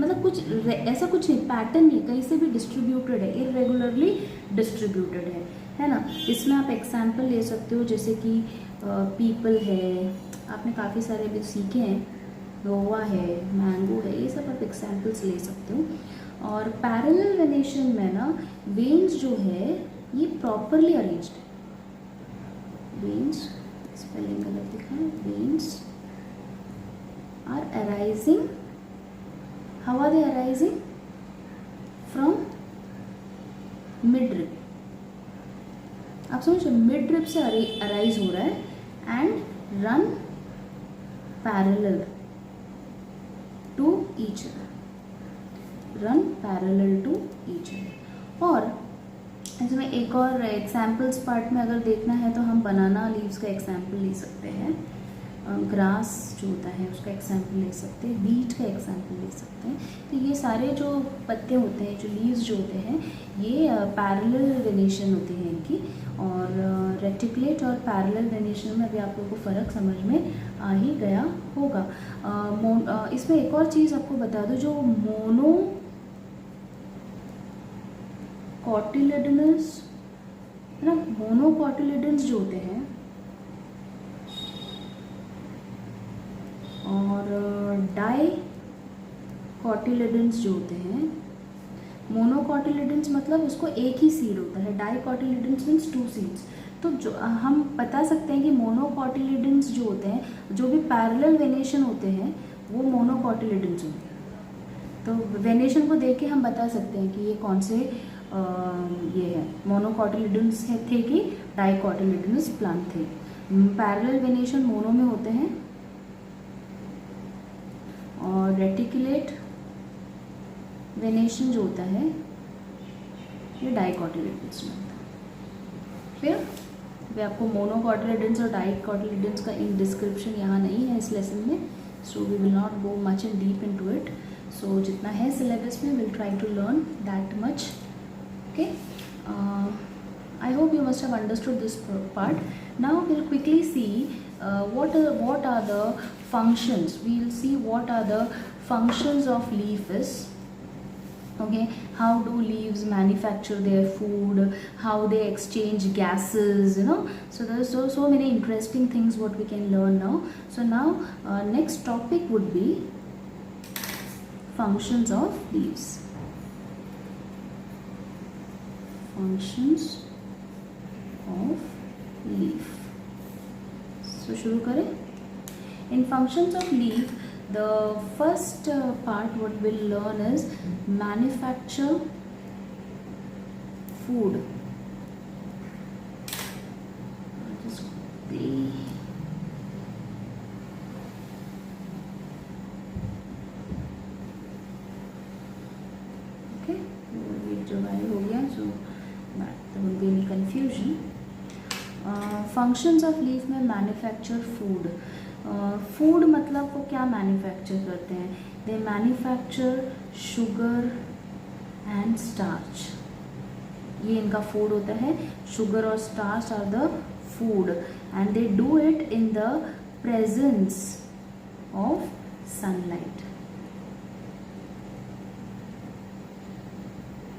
मतलब कुछ ऐसा कुछ नहीं, पैटर्न नहीं, कहीं से भी डिस्ट्रीब्यूटेड है, इरेगुलरली डिस्ट्रीब्यूटेड है ना. इसमें आप एग्जाम्पल ले सकते हो, जैसे कि पीपल है, आपने काफ़ी सारे भी सीखे हैं, गोवा है, मैंगो है, ये सब आप एग्जाम्पल्स ले सकते हो. और पैरेलल वेनेशन में ना वेन्स जो है ये प्रॉपरली अरेंज्ड है. वेन्स, स्पेलिंग गलत लिखा है, veins are arising. How are they arising, mid rib, आप समझो मिड रिब से अराइज हो रहा है and run parallel to each other, run parallel to each other. और इसमें एक और एग्जाम्पल्स पार्ट में अगर देखना है तो हम बनाना लीव्स का एग्जाम्पल ले सकते हैं, ग्रास जो होता है उसका एग्जाम्पल ले सकते हैं, वीट का एग्जाम्पल ले सकते हैं। तो ये सारे जो पत्ते होते हैं, जो लीव्स जो होते हैं, ये पैरेलल वेनेशन होती है इनकी। और रेटिकुलेट और पैरेलल वेनेशन में अभी आप लोगों को फ़र्क समझ में आ ही गया होगा। इसमें एक और चीज़ आपको बता दूँ, जो मोनो कॉटिलिडनस है ना, मोनोकॉटिलिडन्स जो होते हैं और डाई कॉटिलिडन्स जो होते हैं, मोनोकॉटिलिडन्स मतलब उसको एक ही सीड होता है, डाई कॉटिलिडन्स मीन्स 2 सीड्स। तो जो हम बता सकते हैं कि मोनोकॉटिलिडन्स जो होते हैं, जो भी पैरेलल वेनेशन होते हैं वो मोनोकॉटिलिडन्स होते हैं। तो वेनेशन को देख के हम बता सकते हैं कि ये कौन से ये है, मोनोकॉटिलिडन्स थे कि डाइकॉटिलिडनस प्लांट थे। पैरेलल वेनेशन मोनो में होते हैं और रेटिकुलेट वेनेशन जो होता है ये डाइकॉटिलिडन्स में होता है। फिर वे आपको मोनोकॉटिलिडन्स और डाइकॉटिलिडन्स का इन डिस्क्रिप्शन यहाँ नहीं है इस लेसन में, so we will not go much in deep into it. So जितना है सिलेबस में will try to learn that much. Okay, I hope you must have understood this part. Now we'll quickly see what are the functions. We'll see what are the functions of leaf is. Okay, how do leaves manufacture their food, how they exchange gases, you know. So there's so many interesting things what we can learn now. So now next topic would be functions of leaves. Functions of leaf. So शुरू करें। In functions of leaf, the first part what we'll learn is manufacture food. Just quickly. Okay, ये जो है हो गया, so there will be any confusion. Functions of leaf में manufacture food. Food मतलब वो क्या manufacture करते हैं? They manufacture sugar and starch. ये इनका food होता है। Sugar और starch are the food and they do it in the presence of sunlight.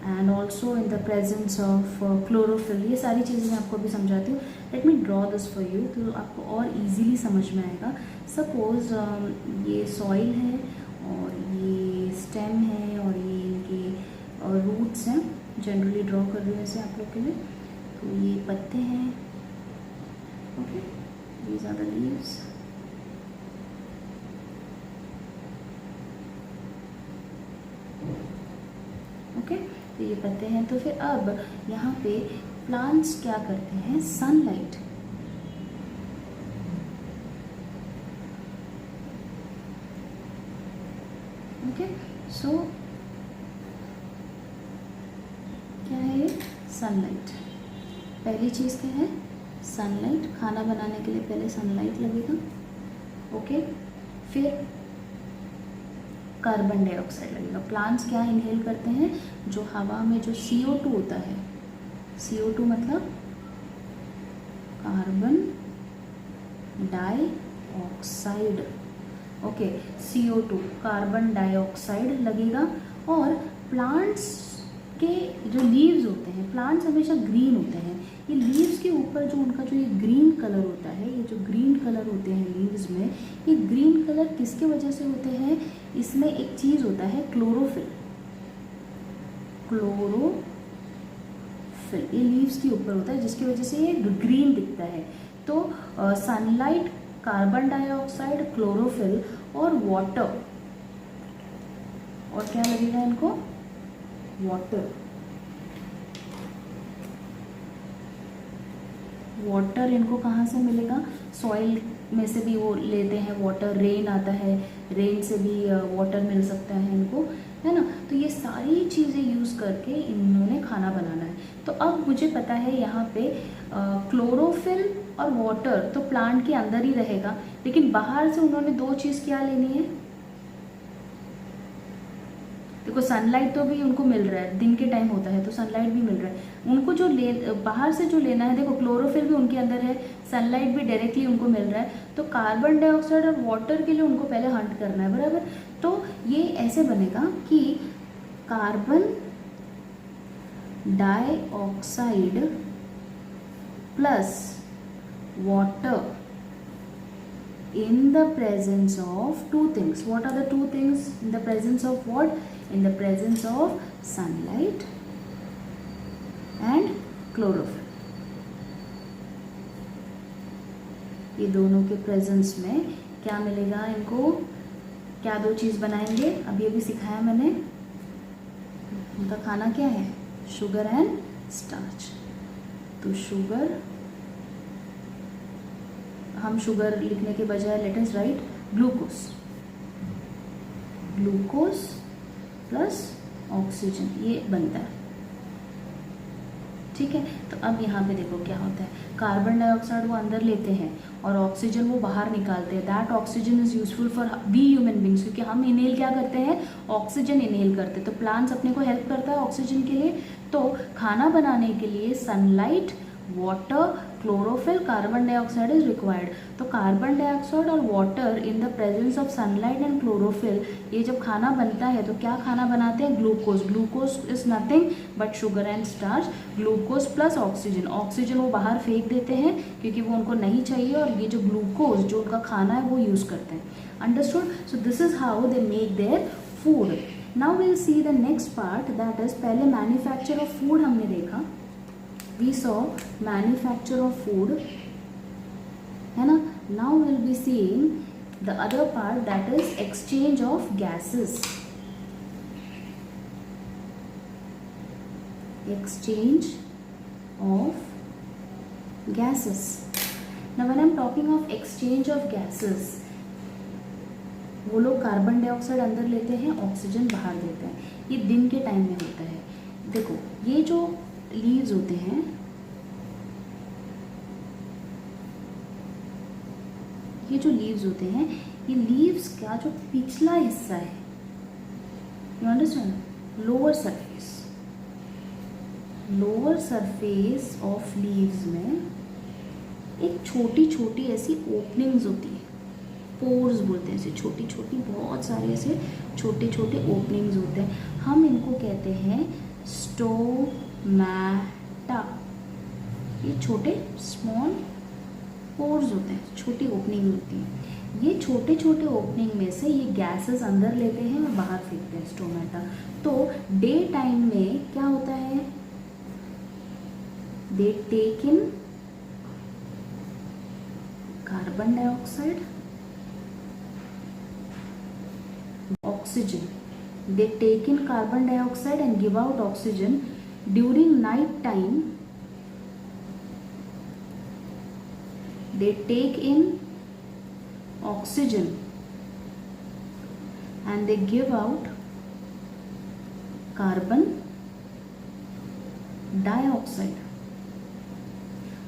And also in the presence of chlorophyll. ये सारी चीज़ें मैं आपको अभी समझाती हूँ। Let me draw this for you, तो आपको और इजीली समझ में आएगा। सपोज ये सॉइल है और ये स्टेम है और ये इनके रूट्स हैं। जनरली ड्रॉ कर रही हूँ ऐसे आप लोग के लिए। तो ये पत्ते हैं, okay, these are the leaves. Okay, तो ये पत्ते हैं। तो फिर अब यहाँ पे प्लांट्स क्या करते हैं? सनलाइट, ओके, सो क्या है ये? सनलाइट। पहली चीज़ क्या है? सनलाइट। खाना बनाने के लिए पहले सनलाइट लगेगा, ओके। फिर कार्बन डाइऑक्साइड लगेगा। प्लांट्स क्या इनहेल करते हैं? जो हवा में जो CO2 होता है, CO2 मतलब carbon dioxide, okay, CO2 carbon dioxide लगेगा। और प्लांट्स के जो लीव्स होते हैं, प्लांट्स हमेशा ग्रीन होते हैं। ये लीव्स के ऊपर जो उनका जो ये ग्रीन कलर होता है, ये जो ग्रीन कलर होते हैं लीव्स में, ये ग्रीन कलर किसके वजह से होते हैं? इसमें एक चीज़ होता है क्लोरोफिल। क्लोरोफिल ये लीव्स के ऊपर होता है जिसकी वजह से ये ग्रीन दिखता है। तो सनलाइट, कार्बन डाइऑक्साइड, क्लोरोफिल और वाटर, और क्या लगेगा इनको? वाटर, वाटर इनको कहाँ से मिलेगा, सॉइल में से भी वो लेते हैं वाटर, रेन आता है, रेन से भी वाटर मिल सकता है इनको, है ना। तो ये सारी चीज़ें यूज़ करके इन्होंने खाना बनाना है। तो अब मुझे पता है यहाँ पे क्लोरोफिल और वाटर तो प्लांट के अंदर ही रहेगा, लेकिन बाहर से उन्होंने दो चीज़ क्या लेनी है, देखो सनलाइट तो भी उनको मिल रहा है, दिन के टाइम होता है तो सनलाइट भी मिल रहा है उनको, जो बाहर से जो लेना है, देखो क्लोरोफिल भी उनके अंदर है, सनलाइट भी डायरेक्टली उनको मिल रहा है, तो कार्बन डाइऑक्साइड और वाटर के लिए उनको पहले हंट करना है, बराबर। तो ये ऐसे बनेगा कि carbon dioxide plus water in the presence of two things. What are the two things? In the presence of what? In the presence of sunlight and chlorophyll. ये दोनों के प्रेजेंस में क्या मिलेगा इनको, क्या दो चीज़ बनाएंगे, अभी अभी सिखाया मैंने। उनका खाना क्या है, शुगर एंड स्टार्च। तो शुगर, हम शुगर लिखने के बजाय let us right glucose, glucose plus oxygen, ये बनता है, ठीक है। तो अब यहाँ पे देखो क्या होता है, कार्बन डाइऑक्साइड वो अंदर लेते हैं और ऑक्सीजन वो बाहर निकालते हैं। That oxygen is useful for we human beings, क्योंकि हम इनहेल क्या करते हैं, ऑक्सीजन इनहेल करते हैं। तो प्लांट्स अपने को हेल्प करता है ऑक्सीजन के लिए। तो खाना बनाने के लिए sunlight, water, chlorophyll, carbon dioxide is required. तो कार्बन डाइऑक्साइड और water in the presence of sunlight and chlorophyll, ये जब खाना बनता है तो क्या खाना बनाते हैं, glucose. Glucose is nothing but sugar and starch. Glucose plus oxygen, oxygen वो बाहर फेंक देते हैं क्योंकि वो उनको नहीं चाहिए, और ये जो ग्लूकोज जो उनका खाना है वो यूज करते हैं। Understood. So this is how they make their food. Now will see the next part, that is पहले मैन्युफैक्चर ऑफ फूड हमने देखा, we saw manufacture of food, है ना। now we'll be seeing the other part, that is exchange of gases, exchange of gases. now when I'm talking of exchange of gases, वो लोग carbon dioxide अंदर लेते हैं, oxygen बाहर देते हैं। ये दिन के टाइम में होता है। देखो ये जो लीव्स होते हैं, ये जो लीव्स होते हैं, ये लीव्स का जो पिछला हिस्सा है, you understand, lower surface, lower surface of leaves में एक छोटी छोटी ऐसी ओपनिंग्स होती है, पोर्स बोलते हैं ऐसे, छोटी छोटी बहुत सारे ऐसे छोटे छोटे ओपनिंग्स होते हैं। हम इनको कहते हैं स्टोमैटा। ये छोटे स्मॉल पोर्स होते हैं, छोटी ओपनिंग होती है। ये छोटे छोटे ओपनिंग में से ये गैसेस अंदर लेते हैं और बाहर फेंकते हैं, स्टोमैटा। तो डे टाइम में क्या होता है, they take in carbon dioxide, oxygen, they take in carbon dioxide and give out oxygen. During night time they take in oxygen and they give out carbon dioxide.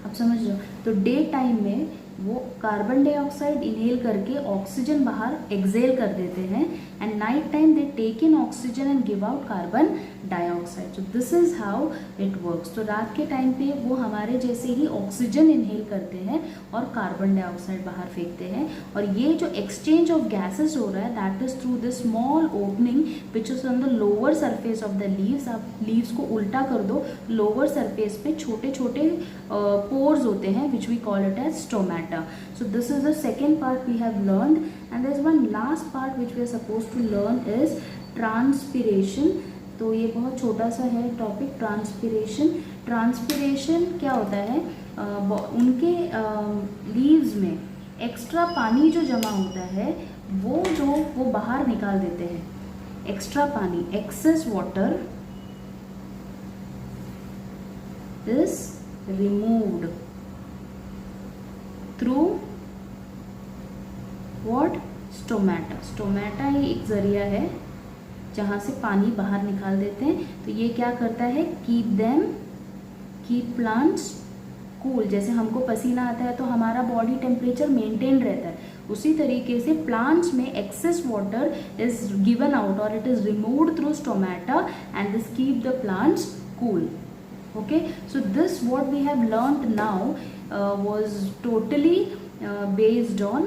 अब समझ लो, तो day time में वो carbon dioxide inhale करके oxygen बाहर exhale कर देते हैं, and night time they take in oxygen and give out carbon dioxide. So this is how it works. तो रात के टाइम पे वो हमारे जैसे ही ऑक्सीजन इनहेल करते हैं और कार्बन डाइऑक्साइड बाहर फेंकते हैं, और ये जो एक्सचेंज ऑफ गैसेस हो रहा है that is through this small opening which is on the lower surface of the leaves. आप लीव्स को उल्टा कर दो, लोअर सरफेस पे छोटे छोटे पोर्स होते हैं which we call it as stomata. So this is the second part we have learned, and there is one last part which we are supposed to learn is transpiration. तो ये बहुत छोटा सा है टॉपिक, ट्रांसपिरेशन। ट्रांसपिरेशन क्या होता है, उनके लीव्स में एक्स्ट्रा पानी जो जमा होता है वो बाहर निकाल देते हैं। एक्स्ट्रा पानी, excess water is removed through what, stomata. Stomata ही एक जरिया है जहाँ से पानी बाहर निकाल देते हैं। तो ये क्या करता है, कीप प्लांट्स कूल। जैसे हमको पसीना आता है तो हमारा बॉडी टेम्परेचर मेंटेन रहता है, उसी तरीके से प्लांट्स में excess water is given out और it is removed through stomata and this keep the plants cool. Okay, so this what we have learned now was totally based on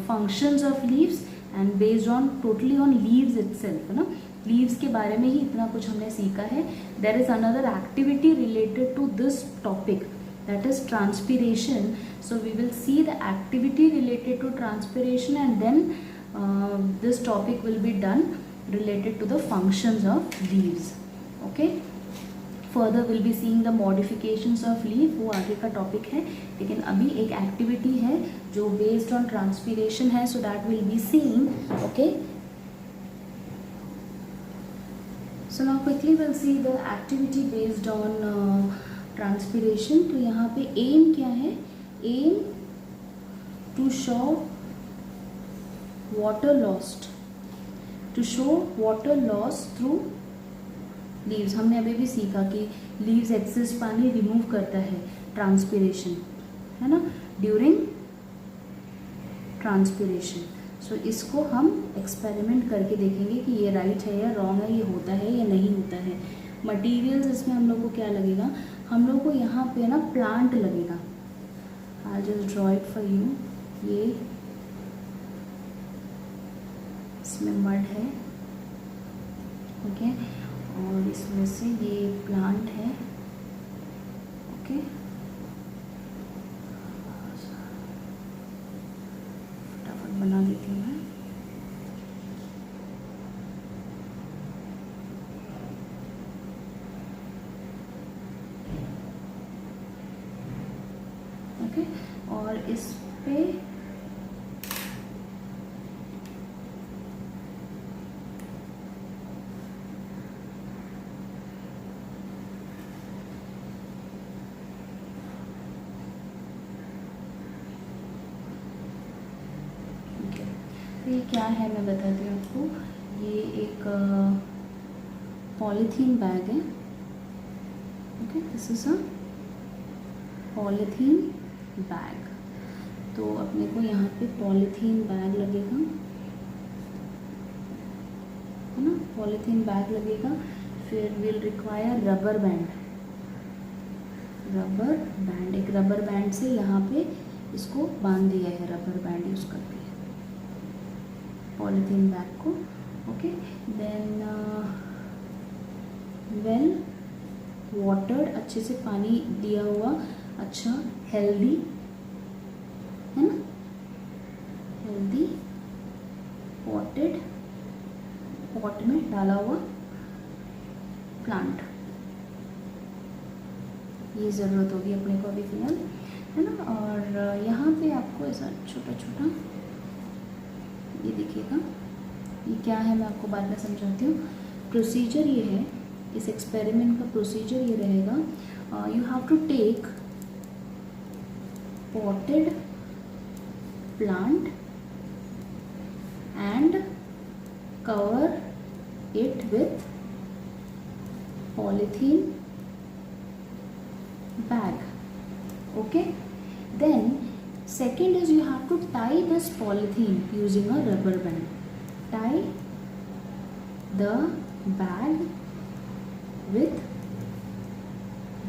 functions of leaves and based on totally on leaves itself, है ना. leaves के बारे में ही इतना कुछ हमने सीखा है. there is another activity related to this topic, that is transpiration. So we will see the activity related to transpiration and then this topic will be done related to the functions of leaves. Okay, further will be seeing the modifications of leaf, वो आगे का topic है. लेकिन अभी एक activity है जो based on transpiration है, so that will be seeing. Okay, so now quickly will see the activity based on transpiration. तो यहाँ पे एम क्या है, aim to show water lost, to show water loss through leaves. हमने अभी भी सीखा कि लीव्स एक्सेस पानी रिमूव करता है, ट्रांसपीरेशन है ना, ड्यूरिंग ट्रांसपीरेशन. सो इसको हम एक्सपेरिमेंट करके देखेंगे कि ये राइट है या रॉन्ग है, ये होता है या नहीं होता है. मटेरियल्स इसमें हम लोग को क्या लगेगा, हम लोग को यहाँ पे ना प्लांट लगेगा. I just draw it for you. ये इसमें मड है, ओके, और इसमें से ये प्लांट है. ओके, फटाफट बना देती हूँ मैं. ओके, और इस पे ये क्या है मैं बताती हूँ आपको. ये एक पॉलीथीन बैग है. Okay, this is a polythene bag. तो अपने को यहाँ पे पॉलीथीन बैग लगेगा, है ना, पॉलीथीन बैग लगेगा. फिर विल रिक्वायर रबर बैंड. एक रबर बैंड से यहाँ पे इसको बांध दिया है, रबर बैंड यूज़ करके पॉलीथीन बैग को. ओके, देन वेल वाटर्ड, अच्छे से पानी दिया हुआ, अच्छा हेल्दी, है ना, हेल्दी पॉटेड, पॉट में डाला हुआ प्लांट. ये ज़रूरत होगी अपने को अभी फिलहाल, है ना. और यहाँ पे आपको ऐसा छोटा छोटा ये देखिएगा. ये क्या है मैं आपको बाद में समझाती हूँ. प्रोसीजर ये है, इस एक्सपेरिमेंट का प्रोसीजर ये रहेगा. You have to take potted plant and cover it with polythene bag. Okay, then second is you have to tie this polythene using a rubber band. Tie the bag with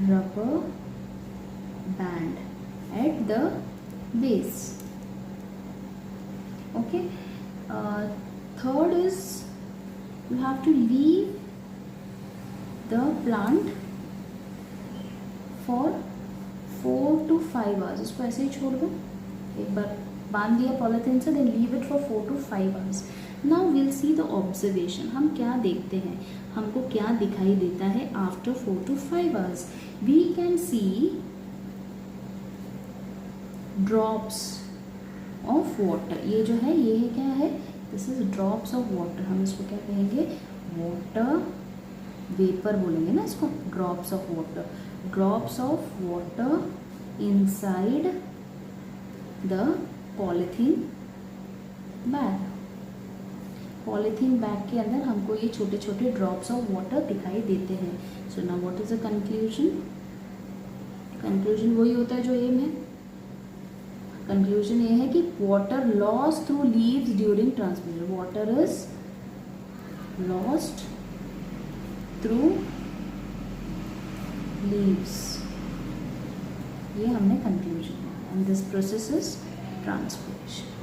rubber band at the base. Okay, third is you have to leave the plant for 4 to 5 hours. इसको ऐसे ही छोड़ दो, एक बार बांध दिया polythene से, then leave it for 4 to 5 hours. Now will see the observation. हम क्या देखते हैं, हमको क्या दिखाई देता है after 4 to 5 hours. We can see drops of water. ये जो है ये क्या है, this is drops of water. हम इसको क्या कहेंगे, वाटर वेपर बोलेंगे ना इसको, drops of water. Drops of water inside the polythene bag. Polythene bag के अंदर हमको ये छोटे छोटे ड्रॉप्स ऑफ वाटर दिखाई देते हैं। So now what is the conclusion? Conclusion वही होता है जो एम है। कंक्लूजन ये है कि water loss through leaves during transmission, water is lost through leaves, ये हमने कंक्लूजन किया। And this process is transpiration.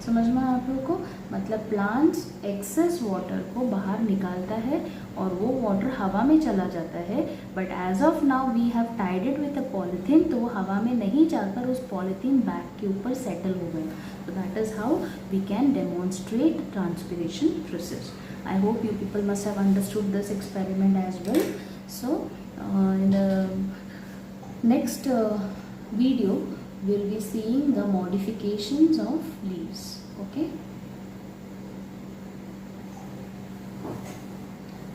समझ में आप लोगों को? मतलब प्लांट्स एक्सेस वाटर को बाहर निकालता है और वो वाटर हवा में चला जाता है, but as of now we have tied it with a polythene, तो वो हवा में नहीं जाकर उस पॉलीथीन बैग के ऊपर सेटल हो गया। So that is how we can demonstrate transpiration process. I hope you people must have understood this experiment as well. So in the next video we'll be seeing the modifications of leaves. Okay,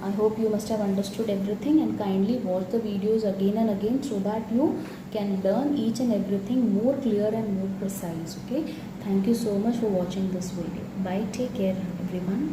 I hope you must have understood everything, and kindly watch the videos again and again so that you can learn each and everything more clear and more precise. Okay, thank you so much for watching this video. Bye, take care everyone.